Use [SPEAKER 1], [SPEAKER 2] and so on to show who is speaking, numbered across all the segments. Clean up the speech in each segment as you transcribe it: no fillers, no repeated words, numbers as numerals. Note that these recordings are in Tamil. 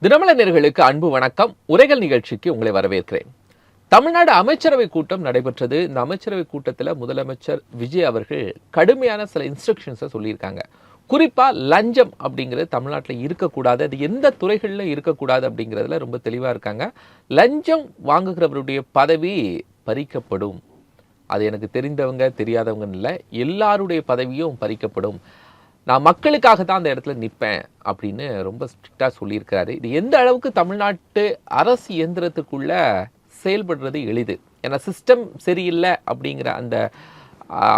[SPEAKER 1] தினமலர் நேயர்களுக்கு அன்பு வணக்கம். உரைகள் நிகழ்ச்சிக்கு உங்களை வரவேற்கிறேன். தமிழ்நாடு அமைச்சரவை கூட்டம் நடைபெற்றது. இந்த அமைச்சரவை கூட்டத்தில் முதலமைச்சர் விஜய் அவர்கள் கடுமையான சில இன்ஸ்ட்ரக்ஷன்ஸை சொல்லியிருக்காங்க. குறிப்பா லஞ்சம் அப்படிங்கிறது தமிழ்நாட்டில் இருக்கக்கூடாது, அது எந்த துறைகளில் இருக்கக்கூடாது அப்படிங்கிறதுல ரொம்ப தெளிவாக இருக்காங்க. லஞ்சம் வாங்குகிறவருடைய பதவி பறிக்கப்படும். அது எனக்கு தெரிந்தவங்க தெரியாதவங்கன்னு இல்லை, எல்லாருடைய பதவியும் பறிக்கப்படும். நான் மக்களுக்காக தான் அந்த இடத்துல நிற்பேன் அப்படின்னு ரொம்ப ஸ்ட்ரிக்டாக சொல்லியிருக்காரு. இது எந்த அளவுக்கு தமிழ்நாட்டு அரசு இயந்திரத்துக்குள்ள செயல்படுறது எளிது, ஏன்னா சிஸ்டம் சரியில்லை அப்படிங்கிற அந்த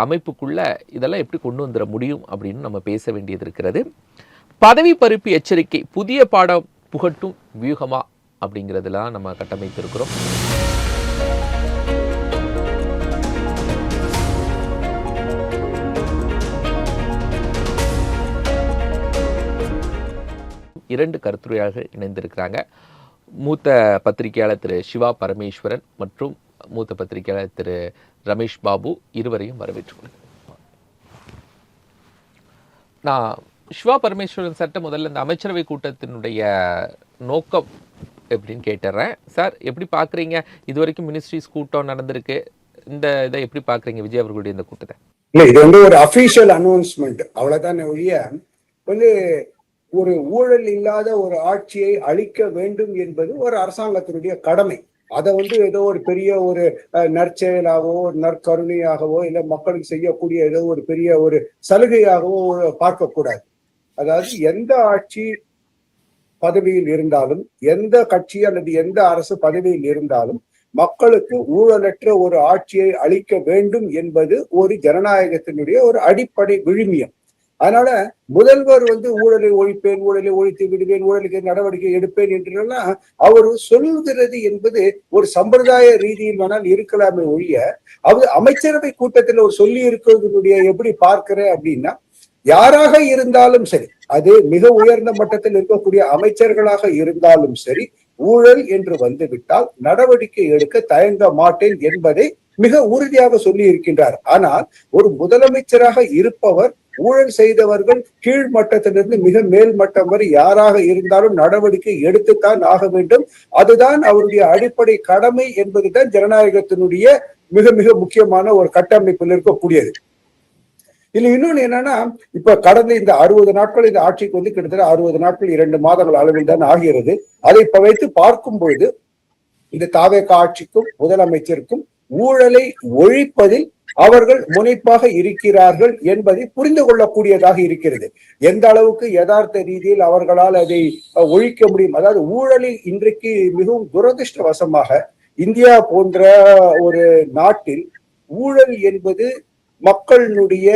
[SPEAKER 1] அமைப்புக்குள்ள இதெல்லாம் எப்படி கொண்டு வந்துட முடியும் அப்படின்னு நம்ம பேச வேண்டியது இருக்கிறது. பதவி பறிப்பு எச்சரிக்கை, புதிய பாடம் புகட்டும் வியூகமா அப்படிங்கிறதுலாம் நம்ம கட்டமைத்திருக்கிறோம். இரண்டு கருத்துரையாளர்கள் இணைந்திருக்கிறாங்க. மூத்த பத்திரிகையாளர் திரு சிவா பரமேஸ்வரன் மற்றும் மூத்த பத்திரிகையாளர் திரு ரமேஷ் பாபு, இருவரையும் வரவேற்றுக் நான் சிவா பரமேஸ்வரன் சட்ட முதல்ல இந்த அமைச்சரவை கூட்டத்தினுடைய நோக்கம் எப்படின்னு கேட்டுறேன். சார், எப்படி பார்க்குறீங்க? இது வரைக்கும் மினிஸ்ட்ரிஸ் கூட்டம் நடந்திருக்கு, இந்த இதை எப்படி பார்க்குறீங்க விஜய் அவர்களுடைய இந்த கூட்டத்தை?
[SPEAKER 2] இல்லை, இது வந்து ஒரு அபிஷியல் அனௌன்ஸ்மெண்ட், அவ்வளவுதான் ஒழிய வந்து ஒரு ஊழல் இல்லாத ஒரு ஆட்சியை அளிக்க வேண்டும் என்பது ஒரு அரசாங்கத்தினுடைய கடமை. அதை வந்து ஏதோ ஒரு பெரிய ஒரு நற்செயலாகவோ நற்கருணையாகவோ இல்லை மக்களுக்கு செய்யக்கூடிய ஏதோ ஒரு பெரிய ஒரு சலுகையாகவோ பார்க்கக்கூடாது. அதாவது எந்த ஆட்சி பதவியில் இருந்தாலும், எந்த கட்சி அல்லது எந்த அரசு பதவியில் இருந்தாலும் மக்களுக்கு ஊழலற்ற ஒரு ஆட்சியை அளிக்க வேண்டும் என்பது ஒரு ஜனநாயகத்தினுடைய ஒரு அடிப்படை விழுமியம். அதனால முதல்வர் வந்து ஊழலை ஒழிப்பேன், ஊழலை ஒழித்து விடுவேன், ஊழலுக்கு நடவடிக்கை எடுப்பேன் என்றெல்லாம் அவர் சொல்லுகிறது என்பது ஒரு சம்பிரதாய ரீதியில் வேணால் இருக்கலாமே ஒழிய, அவர் அமைச்சரவை கூட்டத்தில் ஒரு சொல்லி இருக்கிறதுடைய எப்படி பார்க்கிறேன் அப்படின்னா, யாராக இருந்தாலும் சரி, அது மிக உயர்ந்த மட்டத்தில் இருக்கக்கூடிய அமைச்சர்களாக இருந்தாலும் சரி, ஊழல் என்று வந்துவிட்டால் நடவடிக்கை எடுக்க தயங்க மாட்டேன் என்பதை மிக உறுதியாக சொல்லி இருக்கின்றார். ஆனால் ஒரு முதலமைச்சராக இருப்பவர் ஊழல் செய்தவர்கள் கீழ் மட்டத்திலிருந்து மிக மேல் மட்டம் வரை யாராக இருந்தாலும் நடவடிக்கை எடுத்துத்தான் ஆக வேண்டும். அதுதான் அவருடைய அடிப்படை கடமை என்பதுதான் ஜனநாயகத்தினுடைய மிக மிக முக்கியமான ஒரு கட்டமைப்பில் இருக்கக்கூடியது. இதுல இன்னொன்னு என்னன்னா, இப்ப கடந்த இந்த 60 நாட்கள் இந்த ஆட்சிக்கு வந்து கிட்டத்தட்ட 60 நாட்கள் 2 மாதங்கள் அளவில் தான் ஆகிறது. அதை இப்ப வைத்து பார்க்கும் பொழுது இந்த தாவேகா ஆட்சிக்கும் முதலமைச்சருக்கும் ஊழலை ஒழிப்பதில் அவர்கள் முனைப்பாக இருக்கிறார்கள் என்பதை புரிந்து கொள்ளக்கூடியதாக இருக்கிறது. எந்த அளவுக்கு யதார்த்த ரீதியில் அவர்களால் அதை ஒழிக்க முடியும். அதாவது ஊழலை இன்றைக்கு மிகவும் துரதிருஷ்டவசமாக இந்தியா போன்ற ஒரு நாட்டில் ஊழல் என்பது மக்களுடைய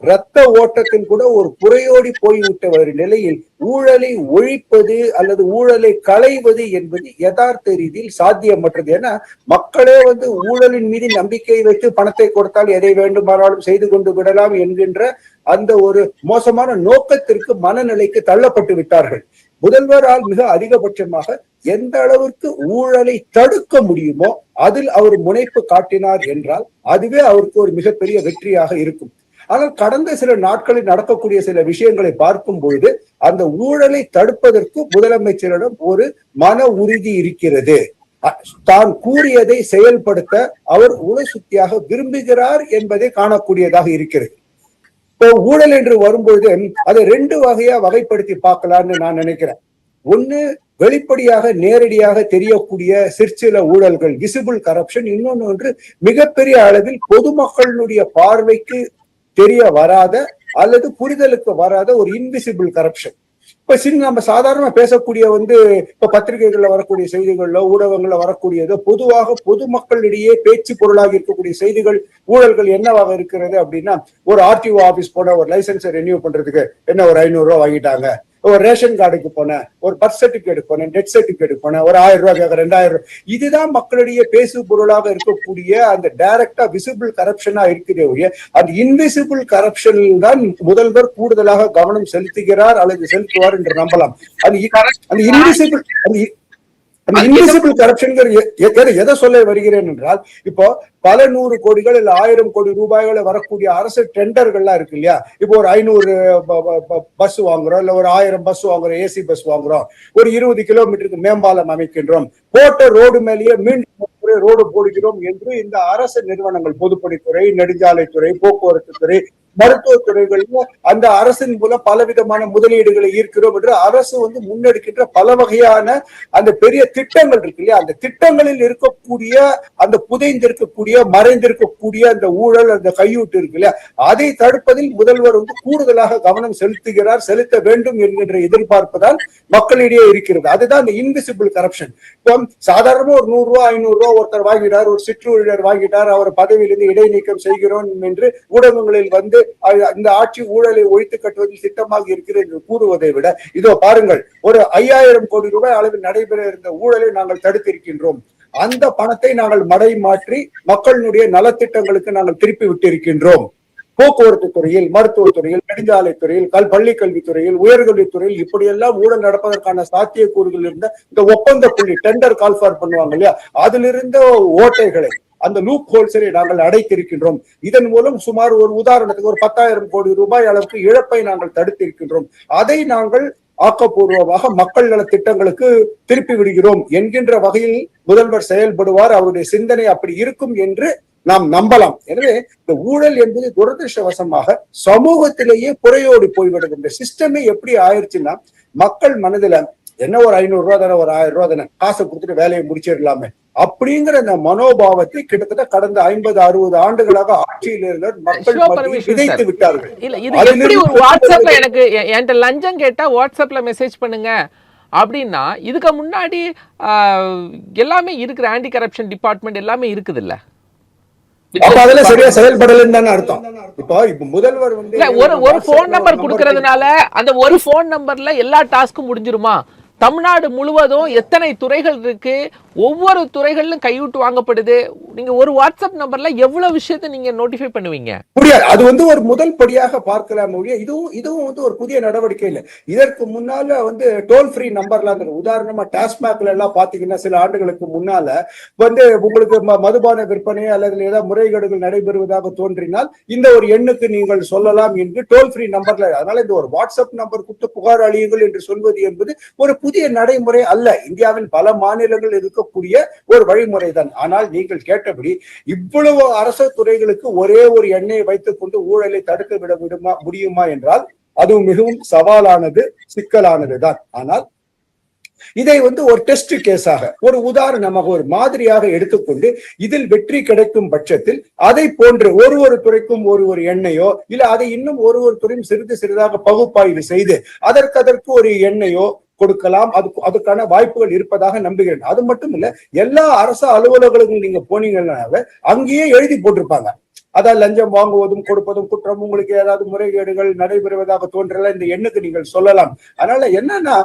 [SPEAKER 2] இரத்த ஓட்டத்தில் கூட ஒரு புறையோடி போய்விட்ட ஒரு நிலையில் ஊழலை ஒழிப்பது அல்லது ஊழலை களைவது என்பது யதார்த்த ரீதியில் சாத்தியமற்றது. ஏன்னா மக்களே வந்து ஊழலின் மீது நம்பிக்கை வைத்து பணத்தை கொடுத்தால் எதை வேண்டுமானாலும் செய்து கொண்டு விடலாம் என்கின்ற அந்த ஒரு மோசமான நோக்கத்திற்கு மனநிலைக்கு தள்ளப்பட்டு விட்டார்கள். முதல்வரால் மிக அதிகபட்சமாக எந்த அளவிற்கு ஊழலை தடுக்க முடியுமோ அதில் அவர் முனைப்பு காட்டினார் என்றால் அதுவே அவருக்கு ஒரு மிகப்பெரிய வெற்றியாக இருக்கும். ஆனால் கடந்த சில நாட்களில் நடக்கக்கூடிய சில விஷயங்களை பார்க்கும் பொழுது அந்த ஊழலை தடுப்பதற்கு முதலமைச்சரிடம் ஒரு மன உறுதி இருக்கிறது. தான் கூறியதை செயல்படுத்த அவர் உளசுத்தியாக விரும்புகிறார் என்பதை காணக்கூடியதாக இருக்கிறது. இப்போ ஊழல் என்று வரும்பொழுது அதை 2 வகையா வகைப்படுத்தி பார்க்கலாம்னு நான் நினைக்கிறேன். ஒண்ணு, வெளிப்படையாக நேரடியாக தெரியக்கூடிய சிற்சில ஊழல்கள், விசிபிள் கரப்ஷன். இன்னொன்று மிகப்பெரிய அளவில் பொதுமக்களுடைய பார்வைக்கு தெரிய வராத அல்லது புரிதலுக்கு வராத ஒரு இன்விசிபிள் கரப்ஷன். இப்ப நம்ம சாதாரணமா பேசக்கூடிய வந்து இப்ப பத்திரிகைகள்ல வரக்கூடிய செய்திகள்ல ஊடகங்கள்ல வரக்கூடியது பொதுவாக பொதுமக்களிடையே பேச்சு பொருளாக இருக்கக்கூடிய செய்திகள் ஊழல்கள் என்னவாக இருக்கிறது அப்படின்னா, ஒரு ஆர்டிஓ ஆபீஸ் போன ஒரு லைசன்ஸை ரெனியூ பண்றதுக்கு என்ன ஒரு 500 ரூபாய் வாங்கிட்டாங்க, ஒரு ரேஷன் கார்டுக்கு போனேன், ஒரு பர்த் சர்டிபிகேட் போனேன், டெத் சர்டிபிகேட் போனேன், ஒரு 1000 ரூபாய் 2000 ரூபாய். இதுதான் மக்களிடையே பேசு பொருளாக இருக்கக்கூடிய அந்த டைரக்டா விசிபிள் கரப்ஷனா இருக்கிற அந்த இன்விசிபிள் கரப்ஷனில் தான் முதல்வர் கூடுதலாக கவனம் செலுத்துகிறார் அல்லது செலுத்துவார் என்று நம்பலாம். அந்த இன்விசிபிள் அந்த இன்விசிபிள் கரப்ஷன் எதை சொல்ல வருகிறேன் என்றால், இப்போ பல 100 கோடிகள் இல்ல 1000 கோடி ரூபாய்களை வரக்கூடிய அரசு டெண்டர்கள்லாம் இருக்கு இல்லையா? இப்போ ஒரு 500 பஸ் வாங்குறோம், இல்ல ஒரு 1000 பஸ் வாங்குறோம், ஏசி பஸ் வாங்குறோம், ஒரு 20 கிலோமீட்டருக்கு மேம்பாலம் அமைக்கின்றோம், போட்ட ரோடு மேலேயே மீண்டும் ரோடு போடுகிறோம் என்று இந்த அரசு நிறுவனங்கள், பொதுப்பணித்துறை, நெடுஞ்சாலைத்துறை, போக்குவரத்து துறை, மருத்துவத்துறைகள்ல அந்த அரசின் மூலம் பலவிதமான முதலீடுகளை ஈர்க்கிறோம் என்று அரசு முன்னெடுக்கின்ற பல வகையான அந்த பெரிய திட்டங்கள் இருக்கு இல்லையா? அந்த திட்டங்களில் இருக்கக்கூடிய அந்த புதைந்திருக்கக்கூடிய மறைந்திருக்கக்கூடிய அந்த ஊழல், அந்த கையூட்டு இருக்கு இல்லையா? அதை தடுப்பதில் முதல்வர் கூடுதலாக கவனம் செலுத்துகிறார், செலுத்த வேண்டும் என்கின்ற எதிர்பார்ப்பு தான் மக்களிடையே இருக்கிறது. அதுதான் இந்த இன்விசிபிள் கரப்ஷன். இப்போ சாதாரண ஒரு 100 ரூபாய் 500 ரூபாய் ஒருத்தர் வாங்கிட்டார், ஒரு சிற்றூழியர் வாங்கிட்டார், அவர் பதவியிலிருந்து இடைநீக்கம் செய்கிறோம் என்று ஊடகங்களில் இந்த ஆட்சி ஊழலை ஒழித்து கட்டுவதில் திட்டமாக இருக்கிறது என்று கூறுவதை விட, இதோ பாருங்கள், ஒரு 5000 கோடி ரூபாய் அளவில் நடைபெற இருந்த ஊழலை நாங்கள் தடுத்திருக்கின்றோம், அந்த பணத்தை நாங்கள் மடை மாற்றி மக்களுடைய நலத்திட்டங்களுக்கு நாங்கள் திருப்பி விட்டிருக்கின்றோம், போக்குவரத்து துறையில், மருத்துவத்துறையில், நெடுஞ்சாலைத்துறையில், பள்ளி கல்வித்துறையில், உயர்கல்வித்துறையில் இப்படியெல்லாம் ஊழல் நடப்பதற்கான சாத்தியக்கூறுகள் இருந்த இந்த ஒப்பந்த புள்ளி, டெண்டர் கால்ஃபார் பண்ணுவாங்க இல்லையா, அதிலிருந்த ஓட்டைகளை, அந்த லூப் ஹோல்ஸை நாங்கள் அடைத்திருக்கின்றோம். இதன் மூலம் சுமார் ஒரு உதாரணத்துக்கு ஒரு 10,000 கோடி ரூபாய் அளவுக்கு இழப்பை நாங்கள் தடுத்திருக்கின்றோம். அதை நாங்கள் ஆக்கப்பூர்வமாக மக்கள் நல திட்டங்களுக்கு திருப்பி விடுகிறோம் என்கின்ற வகையில் முதல்வர் செயல்படுவார். அவருடைய சிந்தனை அப்படி இருக்கும் என்று நாம் நம்பலாம். எனவே இந்த ஊழல் என்பது துரதிருஷ்டவசமாக சமூகத்திலேயே புறையோடி போய்விடுது. இந்த சிஸ்டமே எப்படி ஆயிடுச்சுன்னா, மக்கள் மனதில என்ன ஒரு 500 ரூபாய் தானே, ஒரு 1000 ரூபாய் தானே, காசை கொடுத்துட்டு வேலையை முடிச்சிடலாமே அப்படிங்கிற அந்த மனோபாவத்தை கிட்டத்தட்ட கடந்த 50-60 ஆண்டுகளாக ஆட்சியில் இருந்த மக்கள் விதைத்து விட்டார்கள்.
[SPEAKER 1] இல்ல, இது எப்படி ஒரு வாட்ஸ்அப்ல எனக்கு என்கிட்ட லஞ்சம் கேட்டா வாட்ஸ்அப்ல மெசேஜ் பண்ணுங்க அப்படின்னா, இதுக்கு முன்னாடி எல்லாமே இருக்கிற ஆன்டி கரப்ஷன் டிபார்ட்மெண்ட் எல்லாமே இருக்குது இல்ல,
[SPEAKER 2] அதெல்லாம் சரியா செயல்படலன்னு தானே அர்த்தம். இப்ப முதல்வர்
[SPEAKER 1] ஒரு போன் நம்பர் கொடுக்கறதுனால அந்த ஒரு போன் நம்பர்ல எல்லா டாஸ்க்கும் முடிஞ்சிருமா? தமிழ்நாடு முழுவதும் எத்தனை துறைகள் இருக்கு, ஒவ்வொரு துறைகளிலும் கையூட்டு வாங்கப்படுது. நீங்க ஒரு வாட்ஸ்அப் நம்பர்ல எவ்வளவு விஷயத்தை நீங்க நோட்டிஃபை பண்ணுவீங்க?
[SPEAKER 2] முடியாது. அது ஒரு முதல் படியாக பார்க்கலாம். இதுவும் ஒரு புதிய நடவடிக்கை இல்லை. இதற்கு முன்னால டோல் ஃப்ரீ நம்பர்லாம் இருக்கு. உதாரணமா டாஸ்மாக்ல எல்லாம் பாத்தீங்கன்னா, சில ஆண்டுகளுக்கு முன்னால உங்களுக்கு மதுபான விற்பனை அல்லது ஏதாவது முறைகேடுகள் நடைபெறுவதாக தோன்றினால் இந்த ஒரு எண்ணுக்கு நீங்கள் சொல்லலாம் என்று டோல் ஃப்ரீ நம்பர்ல. அதனால இந்த ஒரு வாட்ஸ்அப் நம்பர் கொடுத்து புகார் அளியுங்கள் என்று சொல்வது என்பது ஒரு புதிய நடைமுறை அல்ல. இந்தியாவில் பல மாநிலங்கள் இருக்கக்கூடிய ஒரு வழிமுறை தான். ஆனால் நீங்கள் கேட்டபடி இவ்வளவு அரசு துறைகளுக்கு ஒரே ஒரு எண்ணை வைத்துக் கொண்டு ஊழலை தடுத்து விட முடியுமா என்றால் அது மிகவும் சவாலானது, சிக்கலானது தான். ஆனால் இதை ஒரு டெஸ்ட் கேஸாக, ஒரு உதாரணமாக, ஒரு மாதிரியாக எடுத்துக்கொண்டு இதில் வெற்றி கிடைக்கும் பட்சத்தில் அதை போன்று ஒரு துறைக்கும் ஒரு எண்ணையோ, இல்ல அதை இன்னும் ஒரு துறையும் சிறிது சிறிதாக பகுப்பாய்வு செய்து அதற்கு ஒரு எண்ணையோ கொடுக்கலாம். அதுக்கான வாய்ப்புகள் இருப்பதாக நம்புகிறேன். அது மட்டும் இல்ல, எல்லா அரசு அலுவலர்களுக்கும் நீங்க போனீங்கன்னா அங்கேயே எழுதி போட்டிருப்பாங்க, அதாவது லஞ்சம் வாங்குவதும் கொடுப்பதும் குற்றம், உங்களுக்கு ஏதாவது முறைகேடுகள் நடைபெறுவதாக தோன்றல இந்த எண்ணுக்கு நீங்கள் சொல்லலாம். அதனால என்னன்னா,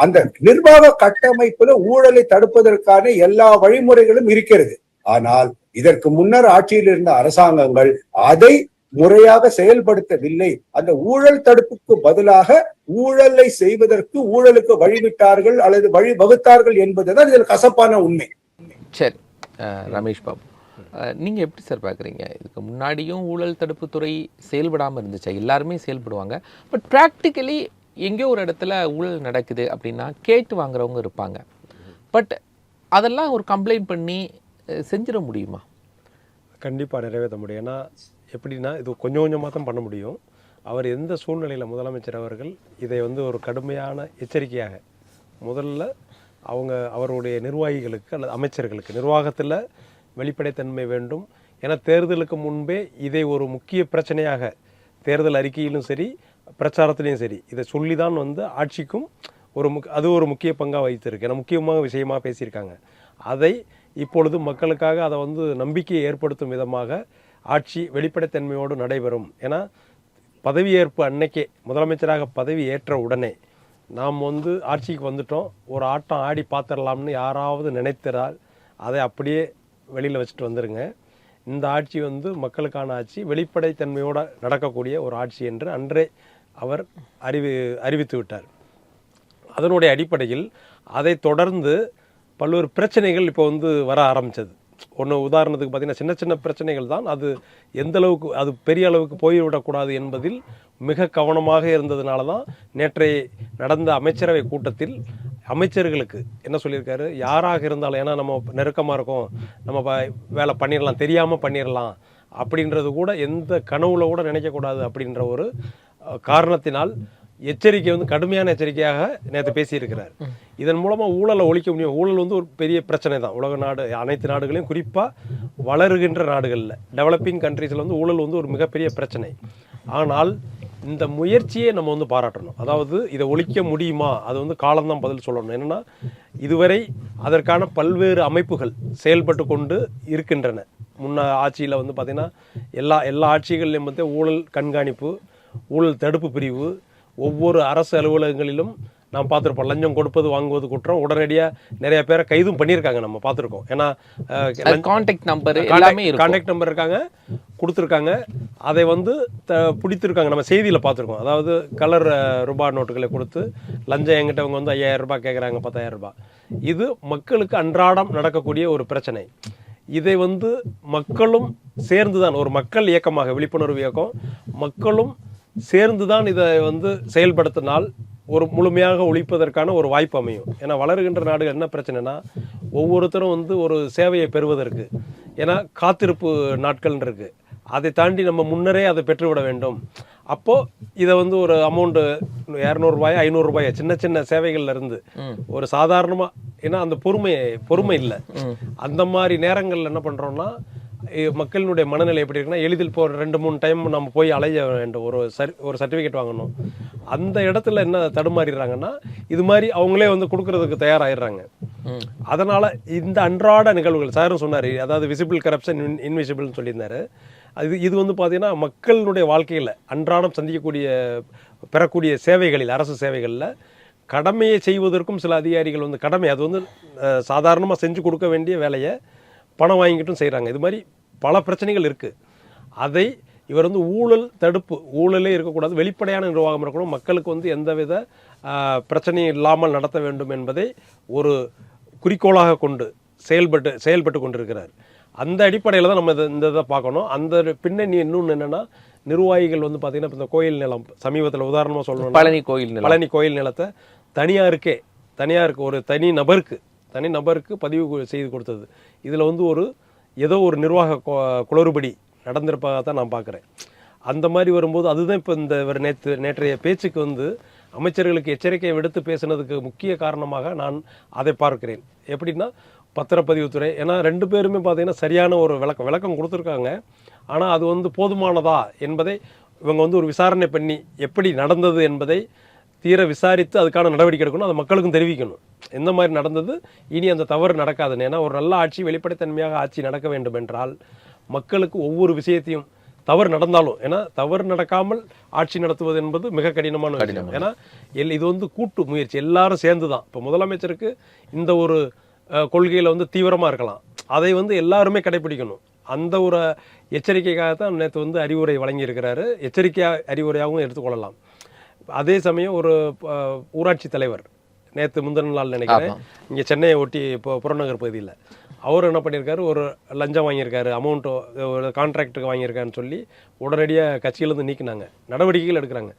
[SPEAKER 2] அந்த நிர்வாக கட்டமைப்புல ஊழலை தடுப்பதற்கான எல்லா வழிமுறைகளும் இருக்கிறது. ஆனால் இதற்கு முன்னர் ஆட்சியில் இருந்த அரசாங்கங்கள் அதை முறையாக செயல்படுத்தவில்லை. அந்த ஊழல் தடுப்புக்கு பதிலாக ஊழலை செய்வதற்கு ஊழலுக்கு வழிவிட்டார்கள் அல்லது வழி வகுத்தார்கள் என்பதுதான் இதில் கசப்பான உண்மை.
[SPEAKER 1] சரி, ரமேஷ் பாபு, நீங்க எப்படி சார் பாக்குறீங்க? இதுக்கு முன்னாடியும் ஊழல் தடுப்பு துறை செயல்படாம இருந்துச்சு, எல்லாருமே செயல்படுவாங்க. பட் பிராக்டிக்கலி எங்கேயோ ஒரு இடத்துல ஊழல் நடக்குது அப்படின்னா கேட்டு வாங்குறவங்க இருப்பாங்க. பட் அதெல்லாம் ஒரு கம்ப்ளைண்ட் பண்ணி செஞ்சிட முடியுமா?
[SPEAKER 3] கண்டிப்பாக நிறைவேற்ற முடியும். ஏன்னா எப்படின்னா, இது கொஞ்சம் கொஞ்சமாக தான் பண்ண முடியும். அவர் எந்த சூழ்நிலையில் முதலமைச்சர் அவர்கள் இதை ஒரு கடுமையான எச்சரிக்கையாக முதல்ல அவருடைய நிர்வாகிகளுக்கு அல்லது அமைச்சர்களுக்கு நிர்வாகத்தில் வெளிப்படைத்தன்மை வேண்டும். ஏன்னா தேர்தலுக்கு முன்பே இதை ஒரு முக்கிய பிரச்சனையாக தேர்தல் அறிக்கையிலும் சரி பிரச்சாரத்திலையும் சரி இதை சொல்லி தான் ஆட்சிக்கும் அது ஒரு முக்கிய பங்காக வைத்திருக்கு. ஏன்னா முக்கியமான விஷயமாக பேசியிருக்காங்க. அதை இப்பொழுது மக்களுக்காக அதை நம்பிக்கையை ஏற்படுத்தும் விதமாக ஆட்சி வெளிப்படைத்தன்மையோடு நடைபெறும். ஏன்னா பதவியேற்பு அன்னைக்கே முதலமைச்சராக பதவி ஏற்ற உடனே நாம் ஆட்சிக்கு வந்துட்டோம், ஒரு ஆட்டம் ஆடி பார்த்துடலாம்னு யாராவது நினைத்தால் அதை அப்படியே வெளியில் வச்சுட்டு வந்துடுங்க. இந்த ஆட்சி மக்களுக்கான ஆட்சி, வெளிப்படைத்தன்மையோடு நடக்கக்கூடிய ஒரு ஆட்சி என்று அன்றே அவர் அறிவித்து விட்டார். அதனுடைய அடிப்படையில் அதை தொடர்ந்து பல்வேறு பிரச்சனைகள் இப்போ வந்து வர ஆரம்பிச்சது. ஒன்று உதாரணத்துக்கு பார்த்தீங்கன்னா சின்ன சின்ன பிரச்சனைகள் தான், அது எந்த அளவுக்கு அது பெரிய அளவுக்கு போய்விடக்கூடாது என்பதில் மிக கவனமாக இருந்ததுனால தான் நேற்றைய நடந்த அமைச்சரவை கூட்டத்தில் அமைச்சர்களுக்கு என்ன சொல்லியிருக்காரு, யாராக இருந்தாலும், ஏன்னா நம்ம நெருக்கமாக இருக்கோம், நம்ம வேலை பண்ணிடலாம், தெரியாமல் பண்ணிடலாம் அப்படின்றது கூட எந்த கனவுல கூட நினைக்கக்கூடாது அப்படின்ற ஒரு காரணத்தினால் எச்சரிக்கை வந்து கடுமையான எச்சரிக்கையாக நேற்று பேசியிருக்கிறார். இதன் மூலமாக ஊழலை ஒழிக்க முடியும். ஊழல் வந்து ஒரு பெரிய பிரச்சனை தான் உலக நாடு, அனைத்து நாடுகளையும், குறிப்பாக வளருகின்ற நாடுகளில், டெவலப்பிங் கண்ட்ரீஸில் வந்து ஊழல் வந்து ஒரு மிகப்பெரிய பிரச்சனை. ஆனால் இந்த முயற்சியை நம்ம வந்து பாராட்டணும். அதாவது இதை ஒழிக்க முடியுமா, அது வந்து காலம்தான் பதில் சொல்லணும். என்னென்னா இதுவரை அதற்கான பல்வேறு அமைப்புகள் செயல்பட்டு கொண்டு இருக்கின்றன. முன்ன ஆட்சியில் வந்து பார்த்திங்கன்னா எல்லா ஆட்சிகள்லையும் வந்து ஊழல் கண்காணிப்பு, ஊழல் தடுப்பு பிரிவு, ஒவ்வொரு அரசு அலுவலகங்களிலும் நாம் பார்த்துருப்போம். லஞ்சம் கொடுப்பது வாங்குவது குற்றம், உடனடியாக நிறைய பேரை கைதும் பண்ணியிருக்காங்க, நம்ம பார்த்துருக்கோம். ஏன்னா
[SPEAKER 1] கான்டாக்ட் நம்பர்
[SPEAKER 3] இருக்காங்க, கொடுத்துருக்காங்க, அதை வந்து பிடித்திருக்காங்க. நம்ம செய்தியில் பார்த்துருக்கோம். அதாவது கலர் ரூபாய் நோட்டுகளை கொடுத்து லஞ்சம் எங்கிட்ட அவங்க வந்து 5000 ரூபாய் கேட்குறாங்க, 10,000 ரூபாய். இது மக்களுக்கு அன்றாடம் நடக்கக்கூடிய ஒரு பிரச்சனை. இதை வந்து மக்களும் சேர்ந்து தான், ஒரு மக்கள் இயக்கமாக, விழிப்புணர்வு இயக்கம், மக்களும் சேர்ந்து தான் இதை வந்து செயல்படுத்தினால் ஒரு முழுமையாக ஒழிப்பதற்கான ஒரு வாய்ப்பு அமையும். ஏன்னா வளருகின்ற நாடுகள் என்ன பிரச்சனைனா, ஒவ்வொருத்தரும் வந்து ஒரு சேவையை பெறுவதற்கு, ஏன்னா காத்திருப்பு நாட்கள் இருக்கு, அதை தாண்டி நம்ம முன்னரே அதை பெற்றுவிட வேண்டும். அப்போது இதை வந்து ஒரு அமௌண்ட்டு 200 ரூபாய் 500 ரூபாய் சின்ன சின்ன சேவைகள்ல இருந்து ஒரு சாதாரணமாக, ஏன்னா அந்த பொறுமை இல்லை. அந்த மாதிரி நேரங்களில் என்ன பண்ணுறோம்னா, மக்களினுடைய மனநிலை எப்படி இருக்குன்னா, எளிதில் இப்போ 2-3 டைம் நம்ம போய் அலைய வேண்டும், ஒரு சர்டிஃபிகேட் வாங்கணும். அந்த இடத்துல என்ன தடுமாறிடுறாங்கன்னா, இது மாதிரி அவங்களே வந்து கொடுக்கறதுக்கு தயாராகிடுறாங்க. அதனால் இந்த அன்றாட நிகழ்வுகள், சாரும் சொன்னார், அதாவது விசிபிள் கரப்ஷன் இன்விசிபிள்னு சொல்லியிருந்தாரு. இது வந்து பார்த்தீங்கன்னா மக்களுடைய வாழ்க்கையில் அன்றாடம் பெறக்கூடிய சேவைகளில், அரசு சேவைகளில் கடமையை செய்வதற்கும் சில அதிகாரிகள் வந்து கடமை, அது வந்து சாதாரணமாக செஞ்சு கொடுக்க வேண்டிய வேலையை பணம் வாங்கிட்டும் செய்கிறாங்க. இது மாதிரி பல பிரச்சனைகள் இருக்குது. அதை இவர் வந்து ஊழல் தடுப்பு, ஊழலே இருக்கக்கூடாது, வெளிப்படையான நிர்வாகம் இருக்கணும், மக்களுக்கு வந்து எந்தவித பிரச்சனையும் இல்லாமல் நடத்த வேண்டும் என்பதை ஒரு குறிக்கோளாக கொண்டு செயல்பட்டு கொண்டிருக்கிறார். அந்த அடிப்படையில் தான் நம்ம இந்த இதை பார்க்கணும். அந்த பின்னணி இன்னொன்று என்னென்னா, நிர்வாகிகள் வந்து பார்த்திங்கன்னா இப்போ இந்த கோயில் நிலம் சமீபத்தில் உதாரணமாக சொல்லணும், பழனி கோயில் நிலத்தை தனியாருக்கு ஒரு தனி நபருக்கு பதிவு செய்து கொடுத்தது. இதில் வந்து ஏதோ ஒரு நிர்வாக குளறுபடி நடந்திருப்பதாக தான் நான் பார்க்குறேன். அந்த மாதிரி வரும்போது அதுதான் இப்போ இந்த நேற்றைய பேச்சுக்கு வந்து அமைச்சர்களுக்கு எச்சரிக்கையை விடுத்து பேசுனதுக்கு முக்கிய காரணமாக நான் அதை பார்க்கிறேன். எப்படின்னா பத்திரப்பதிவுத்துறை, ஏன்னா 2 பேருமே பார்த்தீங்கன்னா சரியான ஒரு விளக்கம் கொடுத்துருக்காங்க. ஆனால் அது வந்து போதுமானதா என்பதை இவங்க வந்து ஒரு விசாரணை பண்ணி எப்படி நடந்தது என்பதை தீர விசாரித்து அதுக்கான நடவடிக்கை எடுக்கணும், அது மக்களுக்கும் தெரிவிக்கணும். எந்த மாதிரி நடந்தது, இனி அந்த தவறு நடக்காதுன்னு. ஏன்னா ஒரு நல்ல ஆட்சி, வெளிப்படைத்தன்மையாக ஆட்சி நடக்க வேண்டும் என்றால் மக்களுக்கு ஒவ்வொரு விஷயத்தையும், தவறு நடந்தாலும், ஏன்னா தவறு நடக்காமல் ஆட்சி நடத்துவது என்பது மிக கடினமான விஷயம். ஏன்னா இது வந்து கூட்டு முயற்சி, எல்லாரும் சேர்ந்து தான். இப்போ முதலமைச்சருக்கு இந்த ஒரு கொள்கையில் வந்து தீவிரமாக இருக்கலாம், அதை வந்து எல்லாருமே கடைபிடிக்கணும். அந்த ஒரு எச்சரிக்கைக்காகத்தான் நேற்று வந்து அறிவுரை வழங்கியிருக்கிறாரு. எச்சரிக்கையாக அறிவுரையாகவும் எடுத்துக்கொள்ளலாம். அதே சமயம் ஒரு ஊராட்சி தலைவர் நேற்று முந்தின நாள் நினைக்கிறேன், இங்கே சென்னையை ஒட்டி இப்போ புறநகர் பகுதியில் அவர் என்ன பண்ணியிருக்காரு, ஒரு லஞ்சம் வாங்கியிருக்காரு, அமௌண்ட்டு ஒரு கான்ட்ராக்டுக்கு வாங்கியிருக்காருன்னு சொல்லி உடனடியாக கட்சியிலேருந்து நீக்கினாங்க, நடவடிக்கைகள் எடுக்கிறாங்க.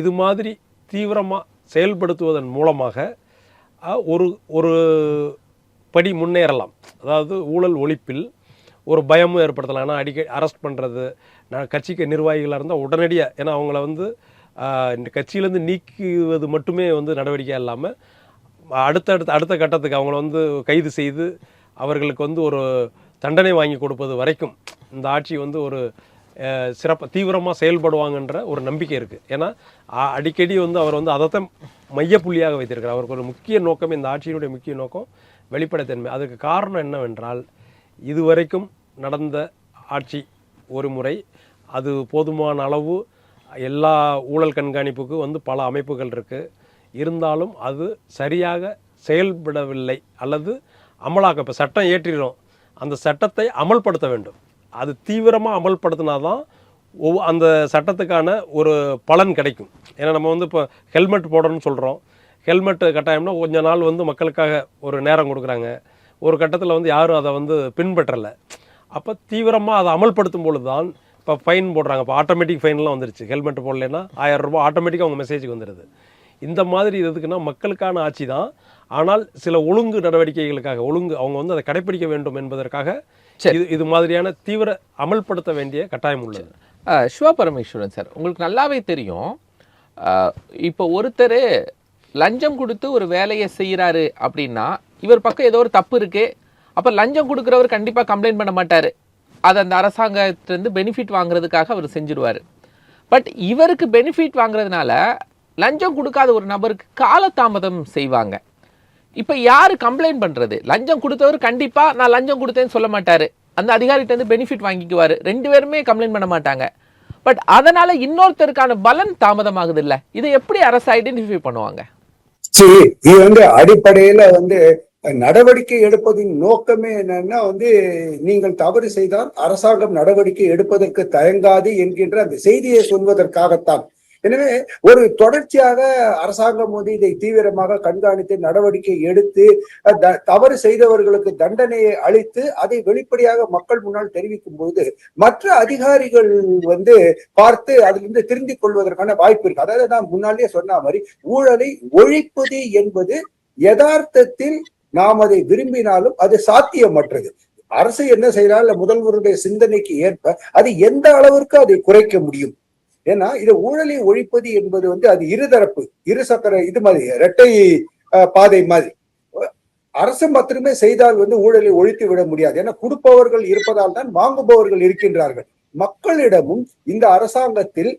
[SPEAKER 3] இது மாதிரி தீவிரமாக செயல்படுத்துவதன் மூலமாக ஒரு படி முன்னேறலாம். அதாவது ஊழல் ஒழிப்பில் ஒரு பயமும் ஏற்படுத்தலாம். ஏன்னா அடிக்கடி அரெஸ்ட் பண்ணுறது, கட்சிக்கு நிர்வாகிகளாக இருந்தால் உடனடியாக, ஏன்னா அவங்கள வந்து இந்த கட்சியிலேருந்து நீக்குவது மட்டுமே வந்து நடவடிக்கை இல்லாமல் அடுத்த கட்டத்துக்கு அவங்கள வந்து கைது செய்து அவர்களுக்கு வந்து ஒரு தண்டனை வாங்கி கொடுப்பது வரைக்கும் இந்த ஆட்சி வந்து ஒரு தீவிரமாக செயல்படுவாங்கன்ற ஒரு நம்பிக்கை இருக்குது. ஏன்னா அடிக்கடி வந்து அவர் வந்து அதைத்தான் மையப்புள்ளியாக வைத்திருக்கிறார். அவருக்கு ஒரு முக்கிய நோக்கம், இந்த ஆட்சியினுடைய முக்கிய நோக்கம் வெளிப்படைத்தன்மை. அதுக்கு காரணம் என்னவென்றால், இதுவரைக்கும் நடந்த ஆட்சி ஒரு முறை, அது போதுமான அளவு எல்லா ஊழல் கண்காணிப்புக்கு வந்து பல அமைப்புகள் இருக்குது, இருந்தாலும் அது சரியாக செயல்படவில்லை அல்லது அமலாக்க. இப்போ சட்டம் ஏற்றிடும், அந்த சட்டத்தை அமல்படுத்த வேண்டும். அது தீவிரமாக அமல்படுத்தினாதான் அந்த சட்டத்துக்கான ஒரு பலன் கிடைக்கும். ஏன்னா நம்ம வந்து இப்போ ஹெல்மெட் போடணும்னு சொல்கிறோம், ஹெல்மெட் கட்டாயம்னா கொஞ்ச நாள் வந்து மக்களுக்காக ஒரு நேரம் கொடுக்குறாங்க, ஒரு கட்டத்தில் வந்து யாரும் அதை வந்து பின்பற்றலை. அப்போ தீவிரமாக அதை அமல்படுத்தும் பொழுது தான் இப்போ ஃபைன் போடுறாங்க. இப்போ ஆட்டோமேட்டிக் ஃபைன்லாம் வந்துருச்சு. ஹெல்மெட் போடலைன்னா 1000 ரூபாய் ஆட்டோமேட்டிக்காக அவங்க மெசேஜுக்கு வந்துடுது. இந்த மாதிரி இது எதுக்குன்னா மக்களுக்கான ஆட்சி தான். ஆனால் சில ஒழுங்கு நடவடிக்கைகளுக்காக அவங்க வந்து அதை கடைப்பிடிக்க வேண்டும் என்பதற்காக இது மாதிரியான தீவிர அமல்படுத்த வேண்டிய கட்டாயம் உள்ளது.
[SPEAKER 1] சிவபரமேஸ்வரன் சார், உங்களுக்கு நல்லாவே தெரியும், இப்போ ஒருத்தர் லஞ்சம் கொடுத்து ஒரு வேலையை செய்கிறாரு அப்படின்னா இவர் பக்கம் ஏதோ ஒரு தப்பு இருக்கு. அப்போ லஞ்சம் கொடுக்குறவர் கண்டிப்பாக கம்ப்ளைண்ட் பண்ண மாட்டார். அதை அந்த அரசாங்கத்திலேருந்து பெனிஃபிட் வாங்குறதுக்காக அவர் செஞ்சிருவார். பட் இவருக்கு பெனிஃபிட் வாங்குறதுனால லஞ்சம் கொடுக்காத ஒரு நபருக்கு காலதாமதம் செய்வாங்க. இப்போ யார் கம்ப்ளைண்ட் பண்ணுறது? லஞ்சம் கொடுத்தவர் கண்டிப்பாக நான் லஞ்சம் கொடுத்தேன்னு சொல்ல மாட்டார், அந்த அதிகாரிகிட்டேருந்து பெனிஃபிட் வாங்கிக்குவார். 2 பேருமே கம்ப்ளைண்ட் பண்ண மாட்டாங்க. பட் அதனால் இன்னொருத்தருக்கான பலன் தாமதமாகுது இல்லை? இதை எப்படி அரசு ஐடென்டிஃபை பண்ணுவாங்க?
[SPEAKER 2] சரி, இது வந்து அடிப்படையில வந்து நடவடிக்கை எடுப்பதின் நோக்கமே என்னன்னா வந்து நீங்கள் தவறு செய்தால் அரசாங்கம் நடவடிக்கை எடுப்பதற்கு தயங்காது என்கின்ற அந்த செய்தியை சொல்வதற்காகத்தான். எனவே ஒரு தொடர்ச்சியாக அரசாங்கம் வந்து இதை தீவிரமாக கண்காணித்து நடவடிக்கை எடுத்து தவறு செய்தவர்களுக்கு தண்டனையை அளித்து அதை வெளிப்படையாக மக்கள் முன்னால் தெரிவிக்கும் பொழுது மற்ற அதிகாரிகள் வந்து பார்த்து அதிலிருந்து திருந்திக் கொள்வதற்கான வாய்ப்பு இருக்கு. அதாவது நான் முன்னாலே சொன்ன மாதிரி ஊழலை ஒழிப்பது என்பது யதார்த்தத்தில் நாம் அதை விரும்பினாலும் அது சாத்தியமற்றது. அரசு என்ன செய்யறால் முதல்வருடைய சிந்தனைக்கு ஏற்ப அது எந்த அளவிற்கு அதை குறைக்க முடியும். ஏன்னா இது ஊழலை ஒழிப்பது என்பது வந்து அது இருதரப்பு, இருசக்கர இது மாதிரி இரட்டை பாதை மாதிரி. அரசு மாத்திரமே செய்தால் வந்து ஊழலை ஒழித்து விட முடியாது. ஏன்னா கொடுப்பவர்கள் இருப்பதால் தான் வாங்குபவர்கள் இருக்கின்றார்கள். மக்களிடமும் இந்த அரசாங்கத்தில்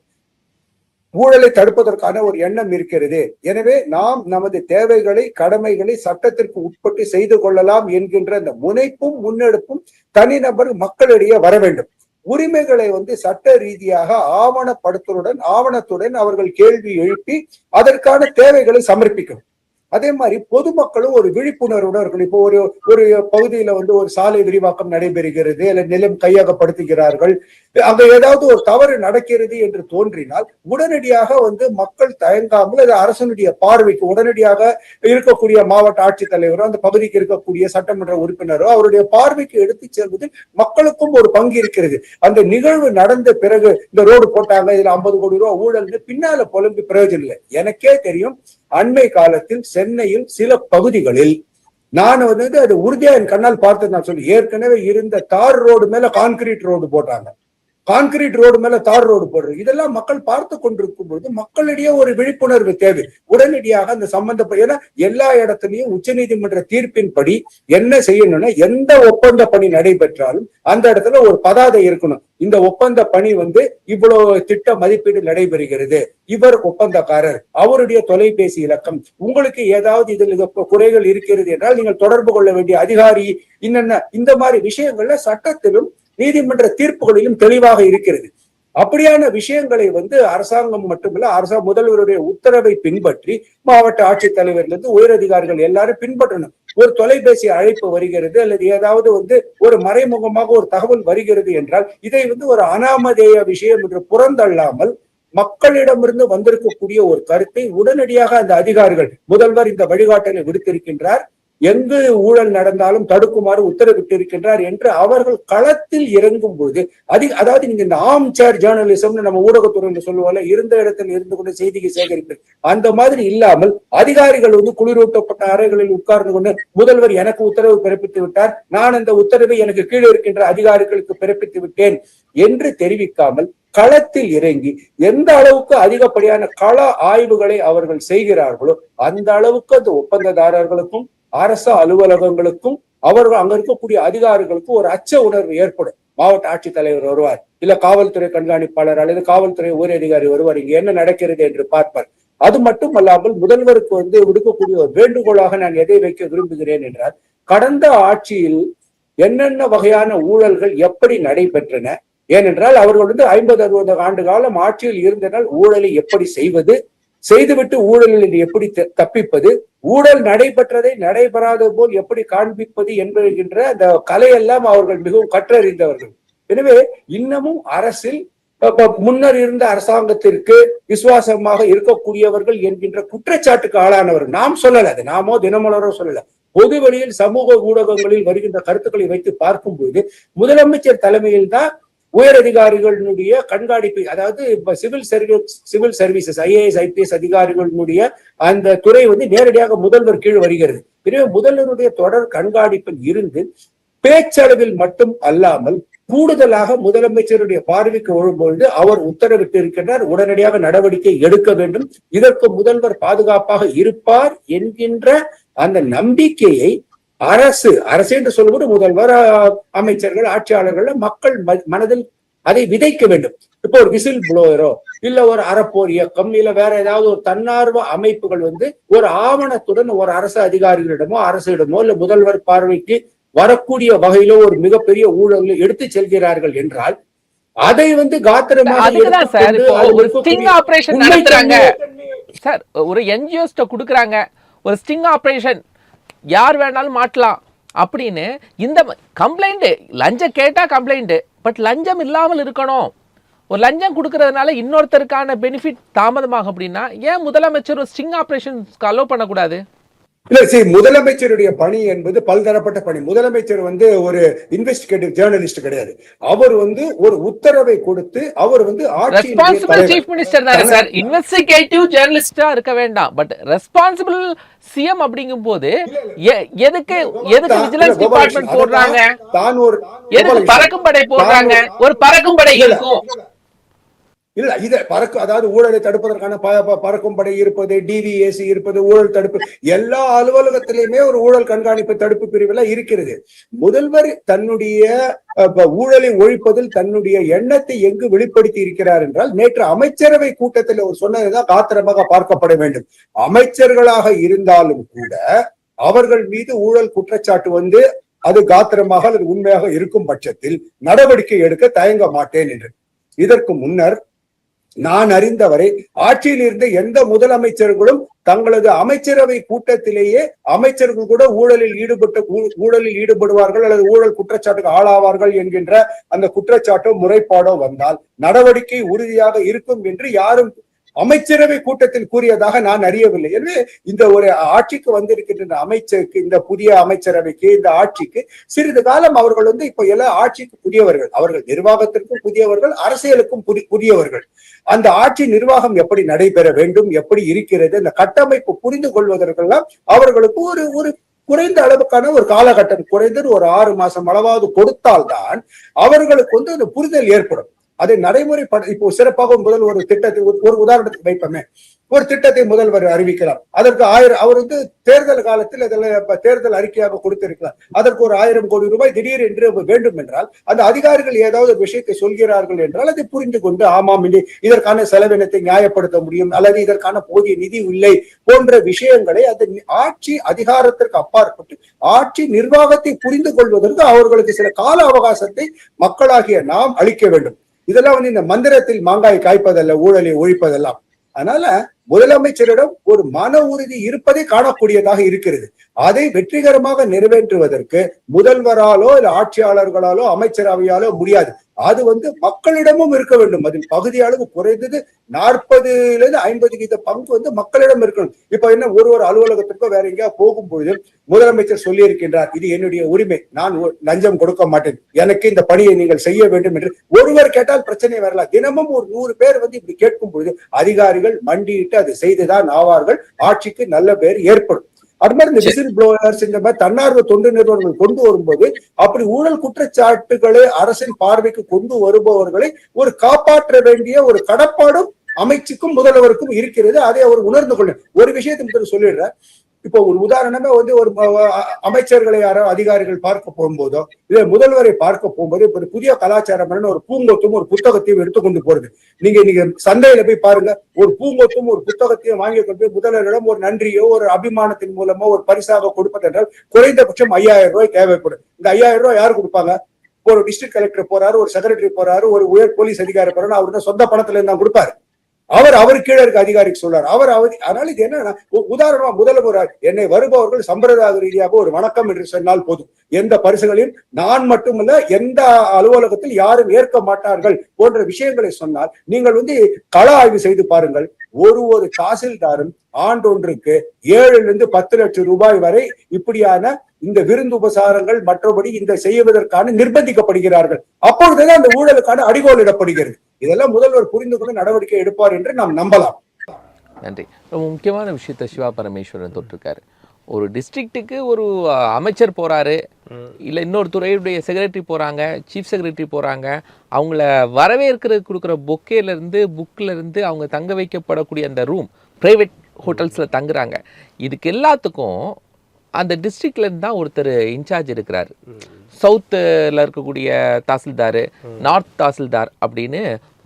[SPEAKER 2] ஊழலை தடுப்பதற்கான ஒரு எண்ணம் இருக்கிறது. எனவே நாம் நமது தேவைகளை கடமைகளை சட்டத்திற்கு உட்பட்டு செய்து கொள்ளலாம் என்கின்ற அந்த முனைப்பும் முன்னெடுப்பும் தனிநபர் மக்களிடையே வர வேண்டும். உரிமைகளை வந்து சட்ட ரீதியாக ஆவணத்துடன் அவர்கள் கேள்வி எழுப்பி அதற்கான தேவைகளை சமர்ப்பிக்கணும். அதே மாதிரி பொதுமக்களும் ஒரு விழிப்புணர்வுடன் இருக்கணும். இப்போ ஒரு பகுதியில வந்து ஒரு சாலை விரிவாக்கம் நடைபெறுகிறது, அல்ல நிலம் கையகப்படுத்துகிறார்கள், அங்க ஏதாவது ஒரு தவறு நடக்கிறது என்று தோன்றினால் உடனடியாக வந்து மக்கள் தயங்காமல் அது அரசனுடைய பார்வைக்கு உடனடியாக இருக்கக்கூடிய மாவட்ட ஆட்சித்தலைவரோ அந்த பகுதிக்கு இருக்கக்கூடிய சட்டமன்ற உறுப்பினரோ அவருடைய பார்வைக்கு எடுத்து செல்வதில் மக்களுக்கும் ஒரு பங்கு இருக்கிறது. அந்த நிகழ்வு நடந்த பிறகு இந்த ரோடு போட்டாங்க, இதுல 50 கோடி ரூபாய் ஊழல்னு பின்னால புலம்பி பிரயோஜனம் இல்லை. எனக்கே தெரியும், அண்மை காலத்தில் சென்னையில் சில பகுதிகளில் நான் வந்து அது உறுதியா என் கண்ணால் பார்த்து நான் சொல்லி, ஏற்கனவே இருந்த தார் ரோடு மேல கான்கிரீட் ரோடு போட்டாங்க. கான்கிரீட் ரோடு மேல தார் ரோடு போடுறது இதெல்லாம் மக்கள் பார்த்து கொண்டிருக்கும் பொழுது மக்களிடையே ஒரு விழிப்புணர்வு தேவை. உடனடியாக அந்த சம்பந்தப்பட்ட எல்லா இடத்துலயும் உச்சநீதிமன்ற தீர்ப்பின்படி என்ன செய்யணும்னா, எந்த ஒப்பந்த பணி நடைபெற்றாலும் அந்த இடத்துல ஒரு பதாதை இருக்கணும். இந்த ஒப்பந்த பணி வந்து இவ்வளவு திட்ட மதிப்பீடு நடைபெறுகிறது, இவர் ஒப்பந்தக்காரர், அவருடைய தொலைபேசி இலக்கம், உங்களுக்கு ஏதாவது இதில் குறைகள் இருக்கிறது என்றால் நீங்கள் தொடர்பு கொள்ள வேண்டிய அதிகாரி என்னென்ன, இந்த மாதிரி விஷயங்கள்ல சட்டத்திலும் நீதிமன்ற தீர்ப்புகளிலும் தெளிவாக இருக்கிறது. அப்படியான விஷயங்களை வந்து அரசாங்கம் மட்டுமல்ல, முதல்வருடைய உத்தரவை பின்பற்றி மாவட்ட ஆட்சித்தலைவர்லேருந்து உயரதிகாரிகள் எல்லாரும் பின்பற்றணும். ஒரு தொலைபேசி அழைப்பு வருகிறது அல்லது ஏதாவது வந்து ஒரு மறைமுகமாக ஒரு தகவல் வருகிறது என்றால் இதை வந்து ஒரு அனாமதேய விஷயம் என்று புறந்தள்ளாமல் மக்களிடமிருந்து வந்திருக்கக்கூடிய ஒரு கருத்தை உடனடியாக அந்த அதிகாரிகள், முதல்வர் இந்த வழிகாட்டலை விடுத்திருக்கின்றார், எங்கு ஊழல் நடந்தாலும் தடுக்குமாறு உத்தரவிட்டிருக்கின்றார் என்று அவர்கள் களத்தில் இறங்கும் பொழுது அதாவது நீங்க இந்த ஆம் சேர் ஜேர்னலிசம்னு நம்ம ஊடகத்துறையில சொல்லுவோம்ல, இருந்த இடத்தில் இருந்து கொண்டு செய்தியை சேகரிப்பு, அந்த மாதிரி இல்லாமல் அதிகாரிகள் வந்து குளிரூட்டப்பட்ட அறைகளில் உட்கார்ந்து கொண்டு முதல்வர் எனக்கு உத்தரவு பிறப்பித்து விட்டார், நான் அந்த உத்தரவை எனக்கு கீழே இருக்கின்ற அதிகாரிகளுக்கு பிறப்பித்து விட்டேன் என்று தெரிவிக்காமல் களத்தில் இறங்கி எந்த அளவுக்கு அதிகப்படியான கள ஆய்வுகளை அவர்கள் செய்கிறார்களோ அந்த அளவுக்கு அந்த ஒப்பந்ததாரர்களுக்கும் அரசு அலுவலகங்களுக்கும் அவர்கள் அங்க இருக்கக்கூடிய அதிகாரிகளுக்கும் ஒரு அச்ச உணர்வு ஏற்படும். மாவட்ட ஆட்சித்தலைவர் வருவார், இல்ல காவல்துறை கண்காணிப்பாளர் அல்லது காவல்துறை உயர் அதிகாரி வருவார், இங்க என்ன நடக்கிறது என்று பார்ப்பார். அது மட்டும் அல்லாமல் முதல்வருக்கு வந்து விடுக்கக்கூடிய ஒரு வேண்டுகோளாக நான் எதை வைக்க விரும்புகிறேன் என்றால், கடந்த ஆட்சியில் என்னென்ன வகையான ஊழல்கள் எப்படி நடைபெற்றன, ஏனென்றால் அவர்கள் வந்து 50-60 ஆண்டு காலம் ஆட்சியில் இருந்தனால் ஊழலை எப்படி செய்வது, செய்துவிட்டு ஊழலில் எப்படி தப்பிப்பது, ஊழல் நடைபெற்றதை நடைபெறாத போல் எப்படி காண்பிப்பது என்கின்ற அந்த கலையெல்லாம் அவர்கள் மிகவும் கற்றறிந்தவர்கள். எனவே இன்னமும் அரசில் முன்னர் இருந்த அரசாங்கத்திற்கு விசுவாசமாக இருக்கக்கூடியவர்கள் என்கின்ற குற்றச்சாட்டுக்கு ஆளானவர். நாம் சொல்லல, அது நாமோ தினமலரோ சொல்லல, பொது வெளியில் சமூக ஊடகங்களில் வருகின்ற கருத்துக்களை வைத்து பார்க்கும்போது முதலமைச்சர் தலைமையில் தான் உயர் அதிகாரிகளுடைய கண்காணிப்பு, அதாவது இப்ப சிவில் சர்வீசஸ் IAS IPS அதிகாரிகளுடைய அந்த துறை நேரடியாக முதல்வர் கீழ் வருகிறது. எனவே முதல்வருடைய தொடர் கண்காணிப்பில் இருந்து பேச்சளவில் மட்டும் அல்லாமல் கூடுதலாக முதலமைச்சருடைய பார்வைக்கு வரும்பொழுது அவர் உத்தரவிட்டு இருக்கின்றார், உடனடியாக நடவடிக்கை எடுக்க வேண்டும், இதற்கு முதல்வர் பாதுகாப்பாக இருப்பார் என்கின்ற அந்த நம்பிக்கையை அரசு என்று சொல்லும்போது முதல்வர், அமைச்சர்கள், ஆட்சியாளர்கள், மக்கள் மனதில் அதை விதைக்க வேண்டும். இப்போ ஒரு விசில் புளோயரோ இல்ல ஒரு அறப்போர் இயக்கம் இல்ல வேற ஏதாவது ஒரு தன்னார்வ அமைப்புகள் ஒரு ஆவணத்துடன் ஒரு அரசு அதிகாரிகளிடமோ அரசிடமோ இல்ல முதல்வர் பார்வைக்கு வரக்கூடிய வகையில ஒரு மிகப்பெரிய ஊழலை எடுத்து செல்கிறார்கள் என்றால் அதை காத்திரமாக
[SPEAKER 1] ஒரு என்ஜிஓஸ்ட குடுக்குறாங்க, ஒரு ஸ்டிங் ஆபரேஷன் யார் வேணாலும் மாட்டலாம் அப்படின்னு இந்த கம்ப்ளைண்ட். லஞ்சம் கேட்டா கம்ப்ளைண்ட், பட் லஞ்சம் இல்லாமல் இருக்கணும். ஒரு லஞ்சம் கொடுக்கறதுனால இன்னொருத்தருக்கான பெனிஃபிட் தாமதமாக அப்படின்னா ஏன் முதலமைச்சர் ஒரு ஸ்டிங் ஆபரேஷன்ஸ்க்கு அலோ பண்ணக்கூடாது?
[SPEAKER 2] இல்ல சரி, முதலமைச்சருடைய பணி என்பது பல்தரப்பட்ட பணி. முதலமைச்சர் ஒரு இன்வெஸ்டிகேட்டிவ் ஜேர்னலிஸ்ட் கிடையாது. அவர் ஒரு உத்தரவை கொடுத்து அவர்
[SPEAKER 1] ரெஸ்பான்சிபிள் சீஃப் மினிஸ்டர் தானே சார், இன்வெஸ்டிகேட்டிவ் ஜேர்னலிஸ்டா இருக்க வேண்டாம். பட் ரெஸ்பான்சிபிள் சிஎம் அப்படிங்கும் போது எதுக்கு விஜிலன்ஸ் டிபார்ட்மெண்ட் போடுறாங்க, எதுக்கு பறக்கும் படை போடுறாங்க? ஒரு பறக்கும் படை இருக்கும்
[SPEAKER 2] இல்ல, இத அதாவது ஊழலை தடுப்பதற்கான பறக்கும் படை இருப்பது, DVAC இருப்பது, ஊழல் தடுப்பு எல்லா அலுவலகத்திலுமே ஒரு ஊழல் கண்காணிப்பு தடுப்பு பிரிவுல இருக்கிறது. முதல்வர் தன்னுடைய ஊழலை ஒழிப்பதில் தன்னுடைய எண்ணத்தை எங்கு வெளிப்படுத்தி இருக்கிறார் என்றால், நேற்று அமைச்சரவை கூட்டத்தில் அவர் சொன்னதுதான் காத்திரமாக பார்க்கப்பட வேண்டும். அமைச்சர்களாக இருந்தாலும் கூட அவர்கள் மீது ஊழல் குற்றச்சாட்டு அது காத்திரமாக அல்லது உண்மையாக இருக்கும் பட்சத்தில் நடவடிக்கை எடுக்க தயங்க மாட்டேன் என்று. இதற்கு முன்னர் நான் அறிந்தவரை ஆட்சியில் இருந்த எந்த முதலமைச்சர்களும் தங்களது அமைச்சரவை கூட்டத்திலேயே அமைச்சர்கள் கூட ஊழலில் ஈடுபடுவார்கள் அல்லது ஊழல் குற்றச்சாட்டுக்கு ஆளாவார்கள் என்கின்ற அந்த குற்றச்சாட்டோ முறைப்பாடோ வந்தால் நடவடிக்கை உறுதியாக இருக்கும் என்று யாரும் அமைச்சரவை கூட்டத்தில் கூறியதாக நான் அறியவில்லை. எனவே இந்த ஒரு ஆட்சிக்கு வந்திருக்கின்ற அமைச்சருக்கு, இந்த புதிய அமைச்சரவைக்கு, இந்த ஆட்சிக்கு சிறிது காலம் அவர்கள் இப்ப எல்லாம் ஆட்சிக்கு புதியவர்கள், அவர்கள் நிர்வாகத்திற்கும் புதியவர்கள், அரசியலுக்கும் புதியவர்கள். அந்த ஆட்சி நிர்வாகம் எப்படி நடைபெற வேண்டும், எப்படி இருக்கிறது, அந்த கட்டமைப்பு புரிந்து கொள்வதற்கெல்லாம் அவர்களுக்கு ஒரு குறைந்த அளவுக்கான ஒரு காலகட்டம், குறைந்தது ஒரு 6 மாசம் அளவாவது கொடுத்தால்தான் அவர்களுக்கு அந்த புரிதல் ஏற்படும். அதை நடைமுறைப்பட இப்போ சிறப்பாக முதல் ஒரு திட்டத்தை ஒரு உதாரணத்துக்கு வைப்போமே, ஒரு திட்டத்தை முதல்வர் அறிவிக்கலாம். அதற்கு அவர் தேர்தல் காலத்தில் தேர்தல் அறிக்கையாக கொடுத்திருக்கிறார். அதற்கு ஒரு 1000 கோடி ரூபாய் திடீர் என்று வேண்டும் என்றால் அந்த அதிகாரிகள் ஏதாவது ஒரு விஷயத்தை சொல்கிறார்கள் என்றால் அதை புரிந்து கொண்டு ஆமாம் இதற்கான செலவினத்தை நியாயப்படுத்த முடியும் அல்லது இதற்கான போதிய நிதி இல்லை போன்ற விஷயங்களை அது ஆட்சி அதிகாரத்திற்கு அப்பாற்பட்டு ஆட்சி நிர்வாகத்தை புரிந்து கொள்வதற்கு அவர்களுக்கு சில கால அவகாசத்தை மக்களாகிய நாம் அளிக்க வேண்டும். இதெல்லாம் இந்த மந்திரத்தில் மாங்காய் காய்ப்பதல்ல, ஊழலை ஒழிப்பதெல்லாம். அதனால முதலமைச்சரிடம் ஒரு மன உறுதி இருப்பதை காணக்கூடியதாக இருக்கிறது. அதை வெற்றிகரமாக நிறைவேற்றுவதற்கு முதல்வராலோ இல்ல ஆட்சியாளர்களாலோ அமைச்சரவையாலோ முடியாது. அது மக்களிடமும் இருக்க வேண்டும். அதில் பகுதி அளவு குறைந்தது 40% பங்கு மக்களிடம் இருக்கணும். இப்ப என்ன, ஒரு அலுவலகத்திற்கோ வேற எங்கேயா போகும்பொழுது முதலமைச்சர் சொல்லி இருக்கின்றார், இது என்னுடைய உரிமை, நான் லஞ்சம் கொடுக்க மாட்டேன், எனக்கு இந்த பணியை நீங்கள் செய்ய வேண்டும் என்று ஒருவர் கேட்டால் பிரச்சனை வரலாம். தினமும் ஒரு 100 பேர் இப்படி கேட்கும் பொழுது அதிகாரிகள் மண்டியிட்டு அதை செய்துதான் ஆவார்கள். ஆட்சிக்கு நல்ல பேர் ஏற்படும். அது மாதிரி இந்த விசில் ப்ளோயர்ஸ், இந்த மாதிரி தன்னார்வ தொண்டு நிறுவனங்கள் கொண்டு வரும்போது அப்படி ஊழல் குற்றச்சாட்டுகளை அரசின் பார்வைக்கு கொண்டு வருபவர்களை ஒரு காப்பாற்ற வேண்டிய ஒரு கடப்பாடும் அமைச்சுக்கும் முதல்வருக்கும் இருக்கிறது. அதை அவர் உணர்ந்து கொள்ள ஒரு விஷயத்தை சொல்லிடுற. இப்போ ஒரு உதாரணமே ஒரு அமைச்சர்களை யாரோ அதிகாரிகள் பார்க்க போகும்போதோ இல்ல முதல்வரை பார்க்க போகும்போது இப்ப புதிய கலாச்சாரம் ஒரு பூங்கொத்தும் ஒரு புத்தகத்தையும் எடுத்துக்கொண்டு போறது. நீங்க சந்தையில போய் பாருங்க, ஒரு பூங்கொத்தும் ஒரு புத்தகத்தையும் வாங்கி கொண்டு போய் முதல்வரிடம் ஒரு நன்றியோ ஒரு அபிமானத்தின் மூலமோ ஒரு பரிசாக கொடுப்பதென்றால் குறைந்தபட்சம் 5000 ரூபாய் தேவைப்படும். இந்த 5000 ரூபாய் யாரு கொடுப்பாங்க? ஒரு டிஸ்ட்ரிக்ட் கலெக்டர் போறாரு, ஒரு செக்ரட்டரி போறாரு, ஒரு உயர் போலீஸ் அதிகாரி போறாரு, அவரு சொந்த பணத்துல இருந்தா கொடுப்பாரு. அவர் கீழே இருக்க அதிகாரிக்கு சொல்றாரு. அதனால இது என்ன உதாரணமா முதல்வர் என்னை வருபவர்கள் சம்பிரதாய ரீதியாக ஒரு வணக்கம் என்று சொன்னால் போதும், எந்த பரிசுகளையும் நான் மட்டுமல்ல எந்த அலுவலகத்தில் யாரும் ஏற்க மாட்டார்கள் போன்ற விஷயங்களை சொன்னால் நீங்கள் கள ஆய்வு செய்து பாருங்கள். ஒரு தாசில்தாரும் ஆண்டொன்றுக்கு 7-10 லட்சம் ரூபாய் வரை இப்படியான இந்த விருந்து உபசாரங்கள் மற்றபடி இந்த செய்வதற்கான நிர்பந்திக்கப்படுகிறார்கள். அப்பொழுதுதான் அந்த ஊழலுக்கான அடிகோல் இடப்படுகிறது. இதெல்லாம் முதல்வர் புரிந்து கொண்டு நடவடிக்கை எடுப்பார் என்று நாம் நம்பலாம்.
[SPEAKER 1] நன்றி. ரொம்ப முக்கியமான விஷயத்தை சிவா பரமேஸ்வரன் தொட்டிருக்காரு. ஒரு டிஸ்ட்ரிக்ட்டுக்கு ஒரு அமைச்சர் போறாரு, இல்லை இன்னொரு துறையுடைய செக்ரட்டரி போறாங்க, சீஃப் செக்ரட்டரி போறாங்க, அவங்கள வரவேற்கிறது கொடுக்குற பொக்கேலேருந்து புக்கிலேருந்து அவங்க தங்க வைக்கப்படக்கூடிய அந்த ரூம் ப்ரைவேட் ஹோட்டல்ஸில் தங்குறாங்க. இதுக்கு எல்லாத்துக்கும் அந்த டிஸ்ட்ரிக்ட்லேருந்து தான் ஒருத்தர் இன்சார்ஜ் இருக்கிறார். சவுத்தில் இருக்கக்கூடிய தாசில்தார், நார்த் தாசில்தார் அப்படின்னு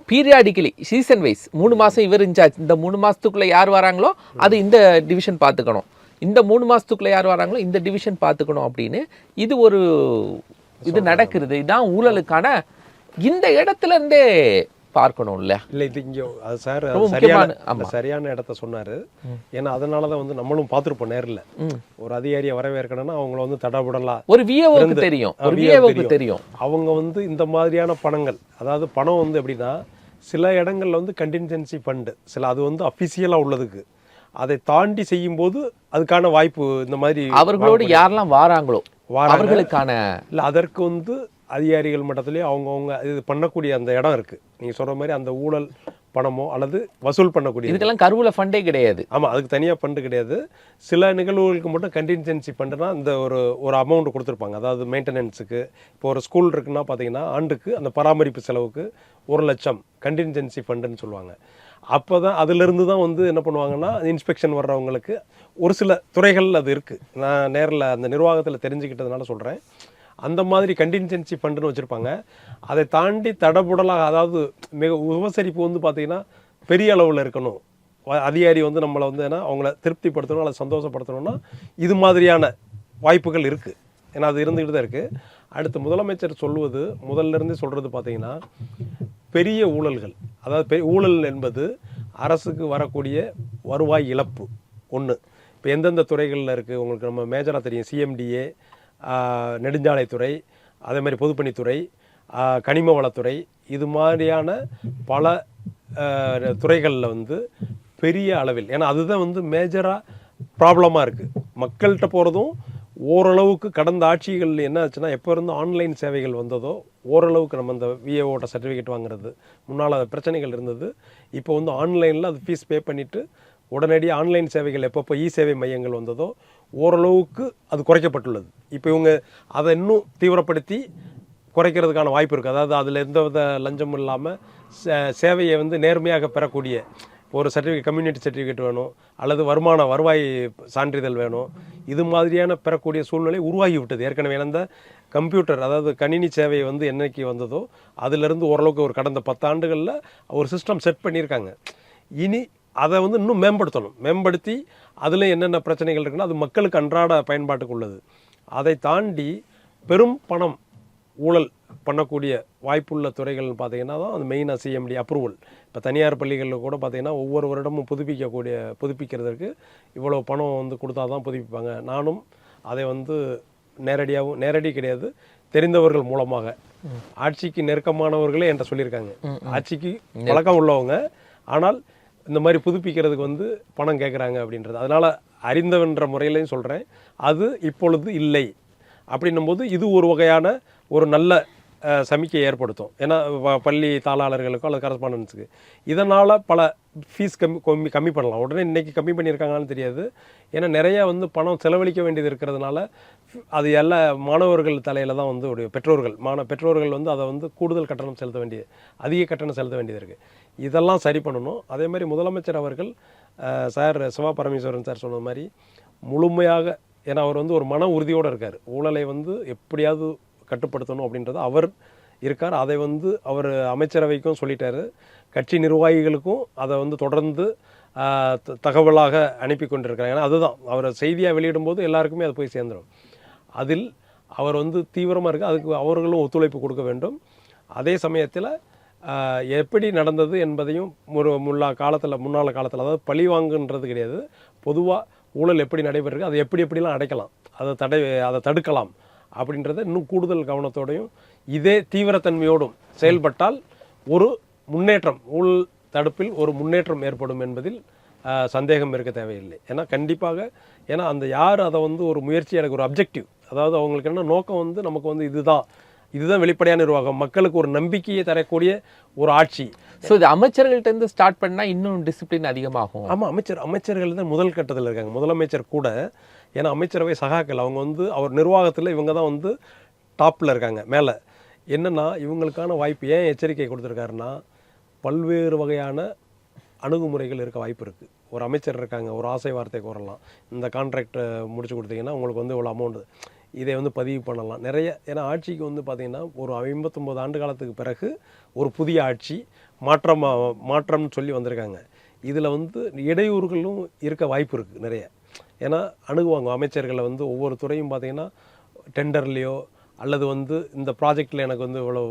[SPEAKER 1] பீரியாடிக்கலி சீசன் வைஸ் 3 மாதம் இவர் இன்சார்ஜ். இந்த 3 மாதத்துக்குள்ளே யார் வராங்களோ அது இந்த டிவிஷன் பார்த்துக்கணும், இந்த 3 மாதத்துக்குள்ளே யார் வராங்களோ இந்த டிவிஷன் பார்த்துக்கணும் அப்படின்னு இது நடக்கிறது. இதுதான் ஊழலுக்கான இந்த இடத்துல இருந்தே பார்க்கணும் இல்ல.
[SPEAKER 3] இல்லை இது இங்கே அது சார்
[SPEAKER 1] முக்கியமான
[SPEAKER 3] சரியான இடத்த சொன்னார். ஏன்னா அதனால தான் நம்மளும் பார்த்துருப்போம் நேரில். ஒரு அதிகாரியை வரவேற்கணும்னா அவங்கள தடபுடலாம்
[SPEAKER 1] ஒரு விஏஓக்கு தெரியும், ஒரு விஏஓக்கு தெரியும்.
[SPEAKER 3] அவங்க இந்த மாதிரியான பணங்கள், அதாவது பணம் எப்படின்னா சில இடங்கள்ல கண்டின்ஜென்சி ஃபண்டு, சில அது அஃபிஷியலாக உள்ளதுக்கு அதை தாண்டி செய்யும் போது அதுக்கான வாய்ப்பு இந்த மாதிரி
[SPEAKER 1] அவர்களோடு யாரெல்லாம் வாராங்களோ அவர்களுக்கான
[SPEAKER 3] இல்லை அதற்கு அதிகாரிகள் மட்டத்திலேயே அவங்கவுங்க இது பண்ணக்கூடிய அந்த இடம் இருக்குது. நீங்கள் சொல்கிற மாதிரி அந்த ஊழல் பணமோ அல்லது வசூல் பண்ணக்கூடிய
[SPEAKER 1] இதுக்கெல்லாம் கருவூல ஃபண்டே கிடையாது.
[SPEAKER 3] ஆமாம், அதுக்கு தனியாக ஃபண்டு கிடையாது. சில நிகழ்வுகளுக்கு மட்டும் கண்டின்ஜென்சி ஃபண்டுனா இந்த ஒரு அமௌண்ட் கொடுத்துருப்பாங்க. அதாவது மெயின்டெனன்ஸுக்கு இப்போ ஒரு ஸ்கூல் இருக்குன்னா பார்த்தீங்கன்னா ஆண்டுக்கு அந்த பராமரிப்பு செலவுக்கு 1 லட்சம் கண்டின்ஜென்சி ஃபண்டுன்னு சொல்லுவாங்க. அப்போ தான் அதிலிருந்து தான் என்ன பண்ணுவாங்கன்னா இன்ஸ்பெக்ஷன் வர்றவங்களுக்கு ஒரு சில துறைகள் அது இருக்குது. நான் நேரில் அந்த நிர்வாகத்தில் தெரிஞ்சுக்கிட்டதுனால சொல்கிறேன். அந்த மாதிரி கண்டின்ஜென்சி ஃபண்டுன்னு வச்சுருப்பாங்க. அதை தாண்டி தடபுடலாக, அதாவது மிக உபசரிப்பு பார்த்தீங்கன்னா பெரிய அளவில் இருக்கணும். அதிகாரி நம்மளை ஏன்னா அவங்கள திருப்திப்படுத்தணும் அல்லது சந்தோஷப்படுத்தணும்னா இது மாதிரியான வாய்ப்புகள் இருக்குது. ஏன்னா அது இருந்துக்கிட்டு தான் இருக்குது. அடுத்து முதலமைச்சர் சொல்லுவது முதல்லேருந்தே சொல்கிறது பார்த்தீங்கன்னா பெரிய ஊழல்கள், அதாவது ஊழல் என்பது அரசுக்கு வரக்கூடிய வருவாய் இழப்பு ஒன்று. இப்போ எந்தெந்த துறைகளில் இருக்குது உங்களுக்கு நம்ம மேஜராக தெரியும். சிஎம்டிஏ, நெடுஞ்சாலைத்துறை, அதே மாதிரி பொதுப்பணித்துறை, கனிம வளத்துறை, இது மாதிரியான பல துறைகளில் பெரிய அளவில், ஏன்னா அதுதான் மேஜராக ப்ராப்ளமாக இருக்குது. மக்கள்கிட்ட போகிறதும் ஓரளவுக்கு கடந்த ஆட்சிகள் என்ன ஆச்சுன்னா எப்போ இருந்து ஆன்லைன் சேவைகள் வந்ததோ ஓரளவுக்கு நம்ம அந்த விஏஓட சர்டிஃபிகேட் வாங்குறது முன்னால் பிரச்சனைகள் இருந்தது. இப்போ ஆன்லைனில் அது ஃபீஸ் பே பண்ணிவிட்டு உடனடியாக ஆன்லைன் சேவைகள் எப்பப்போ சேவை மையங்கள் வந்ததோ ஓரளவுக்கு அது குறைக்கப்பட்டுள்ளது. இப்போ இவங்க அதை இன்னும் தீவிரப்படுத்தி குறைக்கிறதுக்கான வாய்ப்பு இருக்குது. அதாவது அதில் எந்த வித லஞ்சமும் இல்லாமல் சேவையை நேர்மையாக பெறக்கூடிய ஒரு சர்டிஃபிகேட், கம்யூனிட்டி சர்டிஃபிகேட் வேணும் அல்லது வருவாய் சான்றிதழ் வேணும், இது மாதிரியான பெறக்கூடிய சூழ்நிலை உருவாகி விட்டது. ஏற்கனவே அந்த கம்ப்யூட்டர், அதாவது கணினி சேவை என்னைக்கு வந்ததோ அதிலிருந்து ஓரளவுக்கு ஒரு கடந்த 10 ஆண்டுகளில் ஒரு சிஸ்டம் செட் பண்ணியிருக்காங்க. இனி அதை இன்னும் மேம்படுத்தி அதில் என்னென்ன பிரச்சனைகள் இருக்குன்னா அது மக்களுக்கு அன்றாட பயன்பாட்டுக்கு உள்ளது. அதை தாண்டி பெரும் பணம் ஊழல் பண்ணக்கூடிய வாய்ப்புள்ள துறைகள்னு பார்த்தீங்கன்னா தான் அது மெயினாக சிஎம்டி அப்ரூவல். இப்போ தனியார் பள்ளிகளில் கூட பார்த்தீங்கன்னா ஒவ்வொரு வருடமும் புதுப்பிக்கிறதுக்கு இவ்வளோ பணம் கொடுத்தா தான் புதுப்பிப்பாங்க. நானும் அதை நேரடி கிடையாது, தெரிந்தவர்கள் மூலமாக ஆட்சிக்கு நெருக்கமானவர்களே என்கிட்ட சொல்லியிருக்காங்க. ஆட்சிக்கு பழக்கம் உள்ளவங்க, ஆனால் இந்த மாதிரி புதுப்பிக்கிறதுக்கு பணம் கேட்குறாங்க அப்படின்றது. அதனால் அறிந்தவன்ற முறையிலையும் சொல்கிறேன், அது இப்பொழுது இல்லை. அப்படின்னும்போது இது ஒரு வகையான ஒரு நல்ல சமிக்கை ஏற்படுத்தும். ஏன்னா பள்ளி தாளாளர்களுக்கோ அல்லது கரஸ்பாண்டன்ஸுக்கு இதனால் பல ஃபீஸ் கம்மி பண்ணலாம். உடனே இன்றைக்கி கம்மி பண்ணியிருக்காங்கன்னு தெரியாது. ஏன்னா நிறையா பணம் செலவழிக்க வேண்டியது இருக்கிறதுனால அது எல்லா மாணவர்கள் தலையில் தான் உடைய பெற்றோர்கள் அதை கூடுதல் கட்டணம் செலுத்த அதிக கட்டணம் செலுத்த வேண்டியது இருக்குது. இதெல்லாம் சரி பண்ணணும். அதே மாதிரி முதலமைச்சர் அவர்கள் சார் சிவா பரமேஸ்வரன் சார் சொன்ன மாதிரி முழுமையாக, ஏன்னா அவர் ஒரு மன உறுதியோடு இருக்கார். ஊழலை எப்படியாவது கட்டுப்படுத்தணும் அப்படின்றது அவர் இருக்கார். அதை அவர் அமைச்சரவைக்கும் சொல்லிட்டாரு, கட்சி நிர்வாகிகளுக்கும் அதை தொடர்ந்து தகவலாக அனுப்பி கொண்டிருக்கிறாங்க. ஏன்னா அதுதான் அவர் செய்தியாக வெளியிடும்போது எல்லாருக்குமே அது போய் சேர்ந்துடும். அதில் அவர் தீவிரமாக இருக்குது. அதுக்கு அவர்களும் ஒத்துழைப்பு கொடுக்க வேண்டும். அதே சமயத்தில் எப்படி நடந்தது என்பதையும் முன்னாள் காலத்தில் அதாவது பழி வாங்குன்றது கிடையாது, பொதுவாக ஊழல் எப்படி நடைபெறுது, அதை எப்படிலாம் அடைக்கலாம், அதை தடுக்கலாம் அப்படின்றத இன்னும் கூடுதல் கவனத்தோடையும் இதே தீவிரத்தன்மையோடும் செயல்பட்டால் ஒரு முன்னேற்றம், ஊழல் தடுப்பில் ஒரு முன்னேற்றம் ஏற்படும் என்பதில் சந்தேகம் இருக்க தேவையில்லை. ஏன்னா கண்டிப்பாக, ஏன்னா அந்த யார் அதை வந்து ஒரு முயற்சி, எனக்கு ஒரு அப்ஜெக்டிவ், அதாவது அவங்களுக்கு என்ன நோக்கம் வந்து நமக்கு வந்து இதுதான் வெளிப்படையான நிர்வாகம், மக்களுக்கு ஒரு நம்பிக்கையை தரக்கூடிய ஒரு ஆட்சி.
[SPEAKER 1] ஸோ இது அமைச்சர்கள்ட்ட இருந்து ஸ்டார்ட் பண்ணால் இன்னும் டிசிப்ளின் அதிகமாகும்.
[SPEAKER 3] ஆமாம், அமைச்சர்கள் தான் முதல் கட்டத்தில் இருக்காங்க. முதலமைச்சர் கூட, ஏன்னா அமைச்சரவை சகாக்கள் அவங்க வந்து அவர் நிர்வாகத்தில் இவங்க தான் வந்து டாப்பில் இருக்காங்க மேலே. என்னென்னா இவங்களுக்கான வாய்ப்பு ஏன் எச்சரிக்கை கொடுத்துருக்காருன்னா, பல்வேறு வகையான அணுகுமுறைகள் இருக்க வாய்ப்பு இருக்குது. ஒரு அமைச்சர் இருக்காங்க, ஒரு ஆசை வார்த்தை கூறலாம், இந்த கான்ட்ராக்டை முடிச்சு கொடுத்தீங்கன்னா உங்களுக்கு வந்து இவ்வளோ அமௌண்ட்டு, இதை வந்து பதிவு பண்ணலாம் நிறைய. ஏன்னா ஆட்சிக்கு வந்து பார்த்திங்கன்னா ஒரு 59 ஆண்டு காலத்துக்கு பிறகு ஒரு புதிய ஆட்சி மாற்றம்னு சொல்லி வந்திருக்காங்க. இதில் வந்து இடையூறுகளும் இருக்க வாய்ப்பு இருக்குது நிறைய. ஏன்னா அணுகுவாங்க அமைச்சர்களை வந்து ஒவ்வொரு துறையும் பார்த்திங்கன்னா டெண்டர்லேயோ அல்லது வந்து இந்த ப்ராஜெக்டில் எனக்கு வந்து இவ்வளோ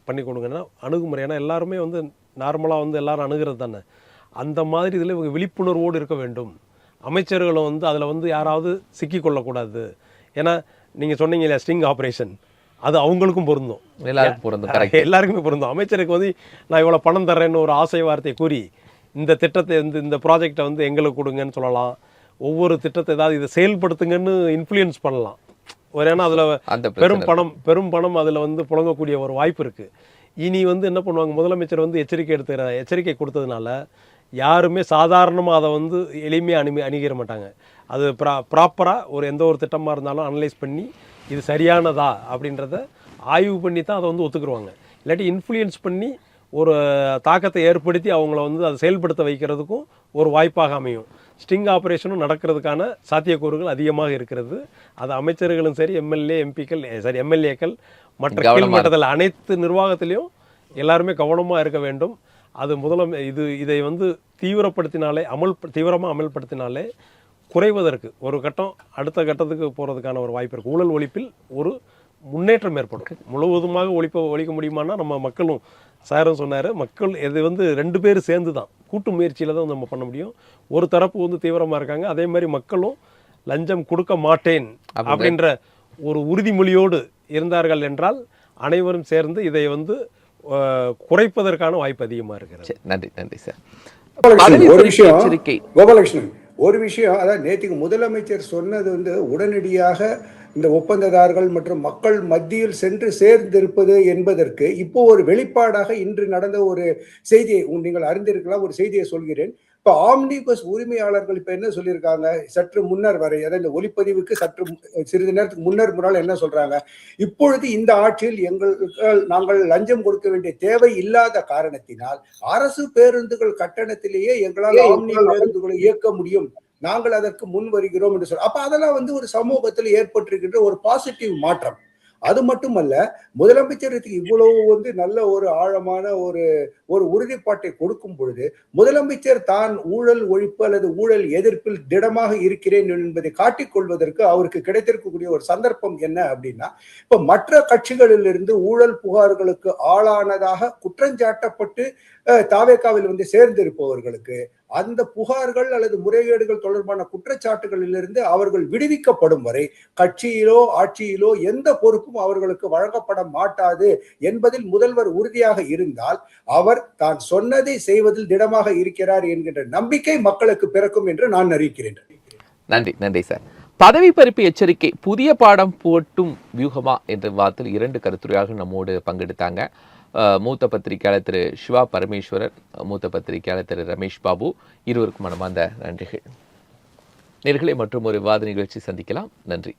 [SPEAKER 3] பண்ணி கொடுங்கன்னா அணுகுமுறை. ஏன்னா எல்லாருமே வந்து நார்மலாக வந்து எல்லோரும் அணுகிறது தானே. அந்த மாதிரி இதில் இவங்க விழிப்புணர்வோடு இருக்க வேண்டும். அமைச்சர்களும் வந்து அதில் வந்து யாராவது சிக்கிக்கொள்ளக்கூடாது. ஏன்னா நீங்கள் சொன்னீங்க இல்லையா ஸ்டிங் ஆப்ரேஷன், அது அவங்களுக்கும் பொருந்தும், எல்லாருக்குமே பொருந்தும். அமைச்சருக்கு வந்து நான் இவ்வளோ பணம் தர்றேன்னு ஒரு ஆசை வார்த்தையை கூறி இந்த திட்டத்தை வந்து இந்த ப்ராஜெக்டை வந்து எங்களுக்கு கொடுங்கன்னு சொல்லலாம். ஒவ்வொரு திட்டத்தை ஏதாவது இதை செயல்படுத்துங்கன்னு இன்ஃப்ளூயன்ஸ் பண்ணலாம். ஏன்னா அதில் பெரும் பணம் அதில் வந்து புழங்கக்கூடிய ஒரு வாய்ப்பு இருக்குது. இனி வந்து என்ன பண்ணுவாங்க, முதலமைச்சர் வந்து எச்சரிக்கை கொடுத்ததுனால யாருமே சாதாரணமாக அதை வந்து எளிமையாக அணுகிற மாட்டாங்க. அது ப்ராப்பராக எந்த ஒரு திட்டமாக இருந்தாலும் அனலைஸ் பண்ணி இது சரியானதா அப்படின்றத ஆய்வு பண்ணி தான் அதை வந்து ஒத்துக்குருவாங்க. இல்லாட்டி இன்ஃப்ளூயன்ஸ் பண்ணி ஒரு தாக்கத்தை ஏற்படுத்தி அவங்கள வந்து அதை செயல்படுத்த வைக்கிறதுக்கும் ஒரு வாய்ப்பாக அமையும். ஸ்டிங் ஆப்ரேஷனும் நடக்கிறதுக்கான சாத்தியக்கூறுகள் அதிகமாக இருக்கிறது. அது அமைச்சர்களும் சரி, எம்எல்ஏக்கள் மற்ற கீழ்மட்டத்தில் அனைத்து நிர்வாகத்திலையும் எல்லாருமே கவனமாக இருக்க வேண்டும். அது இதை வந்து தீவிரமாக அமல்படுத்தினாலே குறைவதற்கு ஒரு கட்டம் அடுத்த கட்டத்துக்கு போகிறதுக்கான ஒரு வாய்ப்பு இருக்குது. ஊழல் ஒழிப்பில் ஒரு முன்னேற்றம் ஏற்படும். முழுவதுமாக ஒழிக்க முடியுமானா நம்ம மக்களும் சாரும் சொன்னார், மக்கள் இது வந்து 2 பேர் சேர்ந்து தான் கூட்டு முயற்சியில் தான் நம்ம பண்ண முடியும். ஒரு தரப்பு வந்து தீவிரமாக இருக்காங்க, அதே மாதிரி மக்களும் லஞ்சம் கொடுக்க மாட்டேன் அப்படின்ற ஒரு உறுதிமொழியோடு இருந்தார்கள் என்றால் அனைவரும் சேர்ந்து இதை வந்து குறைப்பதற்கான வாய்ப்பு அதிகமாக இருக்கிறது.
[SPEAKER 1] நன்றி சார்.
[SPEAKER 2] கோபாலகிருஷ்ணன், ஒரு விஷயம், அதாவது நேற்றுக்கு முதலமைச்சர் சொன்னது வந்து உடனடியாக இந்த ஒப்பந்ததாரர்கள் மற்றும் மக்கள் மத்தியில் சென்று சேர்ந்திருப்பது என்பதற்கு இப்போ ஒரு வெளிப்பாடாக இன்று நடந்த ஒரு செய்தியை நீங்கள் அறிந்திருக்கலாம். ஒரு செய்தியை சொல்கிறேன். இப்போ ஆம்னிபஸ் உரிமையாளர்கள் இப்ப என்ன சொல்லியிருக்காங்க, சற்று முன்னர் வரை, அதாவது இந்த ஒலிப்பதிவுக்கு சிறிது நேரத்துக்கு முன்னால் என்ன சொல்றாங்க, இப்பொழுது இந்த ஆட்சியில் நாங்கள் லஞ்சம் கொடுக்க வேண்டிய தேவை இல்லாத காரணத்தினால் அரசு பேருந்துகள் கட்டணத்திலேயே எங்களால் ஆம்னி பேருந்துகளை இயக்க முடியும், நாங்கள் அதற்கு முன் வருகிறோம் என்று சொல்ல. அப்ப அதெல்லாம் வந்து ஒரு சமூகத்தில் ஏற்பட்டிருக்கின்ற ஒரு பாசிட்டிவ் மாற்றம். அது மட்டுமல்ல, முதலமைச்சருக்கு இவ்வளவு வந்து நல்ல ஒரு ஆழமான ஒரு உறுதிப்பாட்டை கொடுக்கும் பொழுது முதலமைச்சர் தான் ஊழல் ஒழிப்பு அல்லது ஊழல் எதிர்ப்பில் திடமாக இருக்கிறேன் என்பதை காட்டிக்கொள்வதற்கு அவருக்கு கிடைத்திருக்கக்கூடிய ஒரு சந்தர்ப்பம் என்ன அப்படின்னா, இப்ப மற்ற கட்சிகளிலிருந்து ஊழல் புகார்களுக்கு ஆளானதாக குற்றஞ்சாட்டப்பட்டு தாவேக்காவில் வந்து சேர்ந்திருப்பவர்களுக்கு அந்த புகார்கள் அல்லது முறைகேடுகள் தொடர்பான குற்றச்சாட்டுகளிலிருந்து அவர்கள் விடுவிக்கப்படும் வரை கட்சியிலோ ஆட்சியிலோ எந்த பொறுப்பும் அவர்களுக்கு வழங்கப்பட மாட்டாது என்பதில் முதல்வர் உறுதியாக இருந்தால் அவர் தான் சொன்னதை செய்வதில் திடமாக இருக்கிறார் என்கின்ற நம்பிக்கை மக்களுக்கு பிறக்கும் என்று நான் அறிவிக்கிறேன்.
[SPEAKER 1] நன்றி சார். பதவி பறிப்பு எச்சரிக்கை புதிய பாடம் போட்டும் வியூகமா என்ற வார்த்தையில் 2 கருத்துரையாக நம்மோடு பங்கெடுத்தாங்க. மூத்த பத்திரிகையாளர் திரு சிவா பரமேஸ்வரர், மூத்த பத்திரிகையாளர் திரு ரமேஷ் பாபு, இருவருக்கும் மனமார்ந்த நன்றிகள். நேயர்களே, மற்றும் ஒரு விவாத நிகழ்ச்சி சந்திக்கலாம். நன்றி.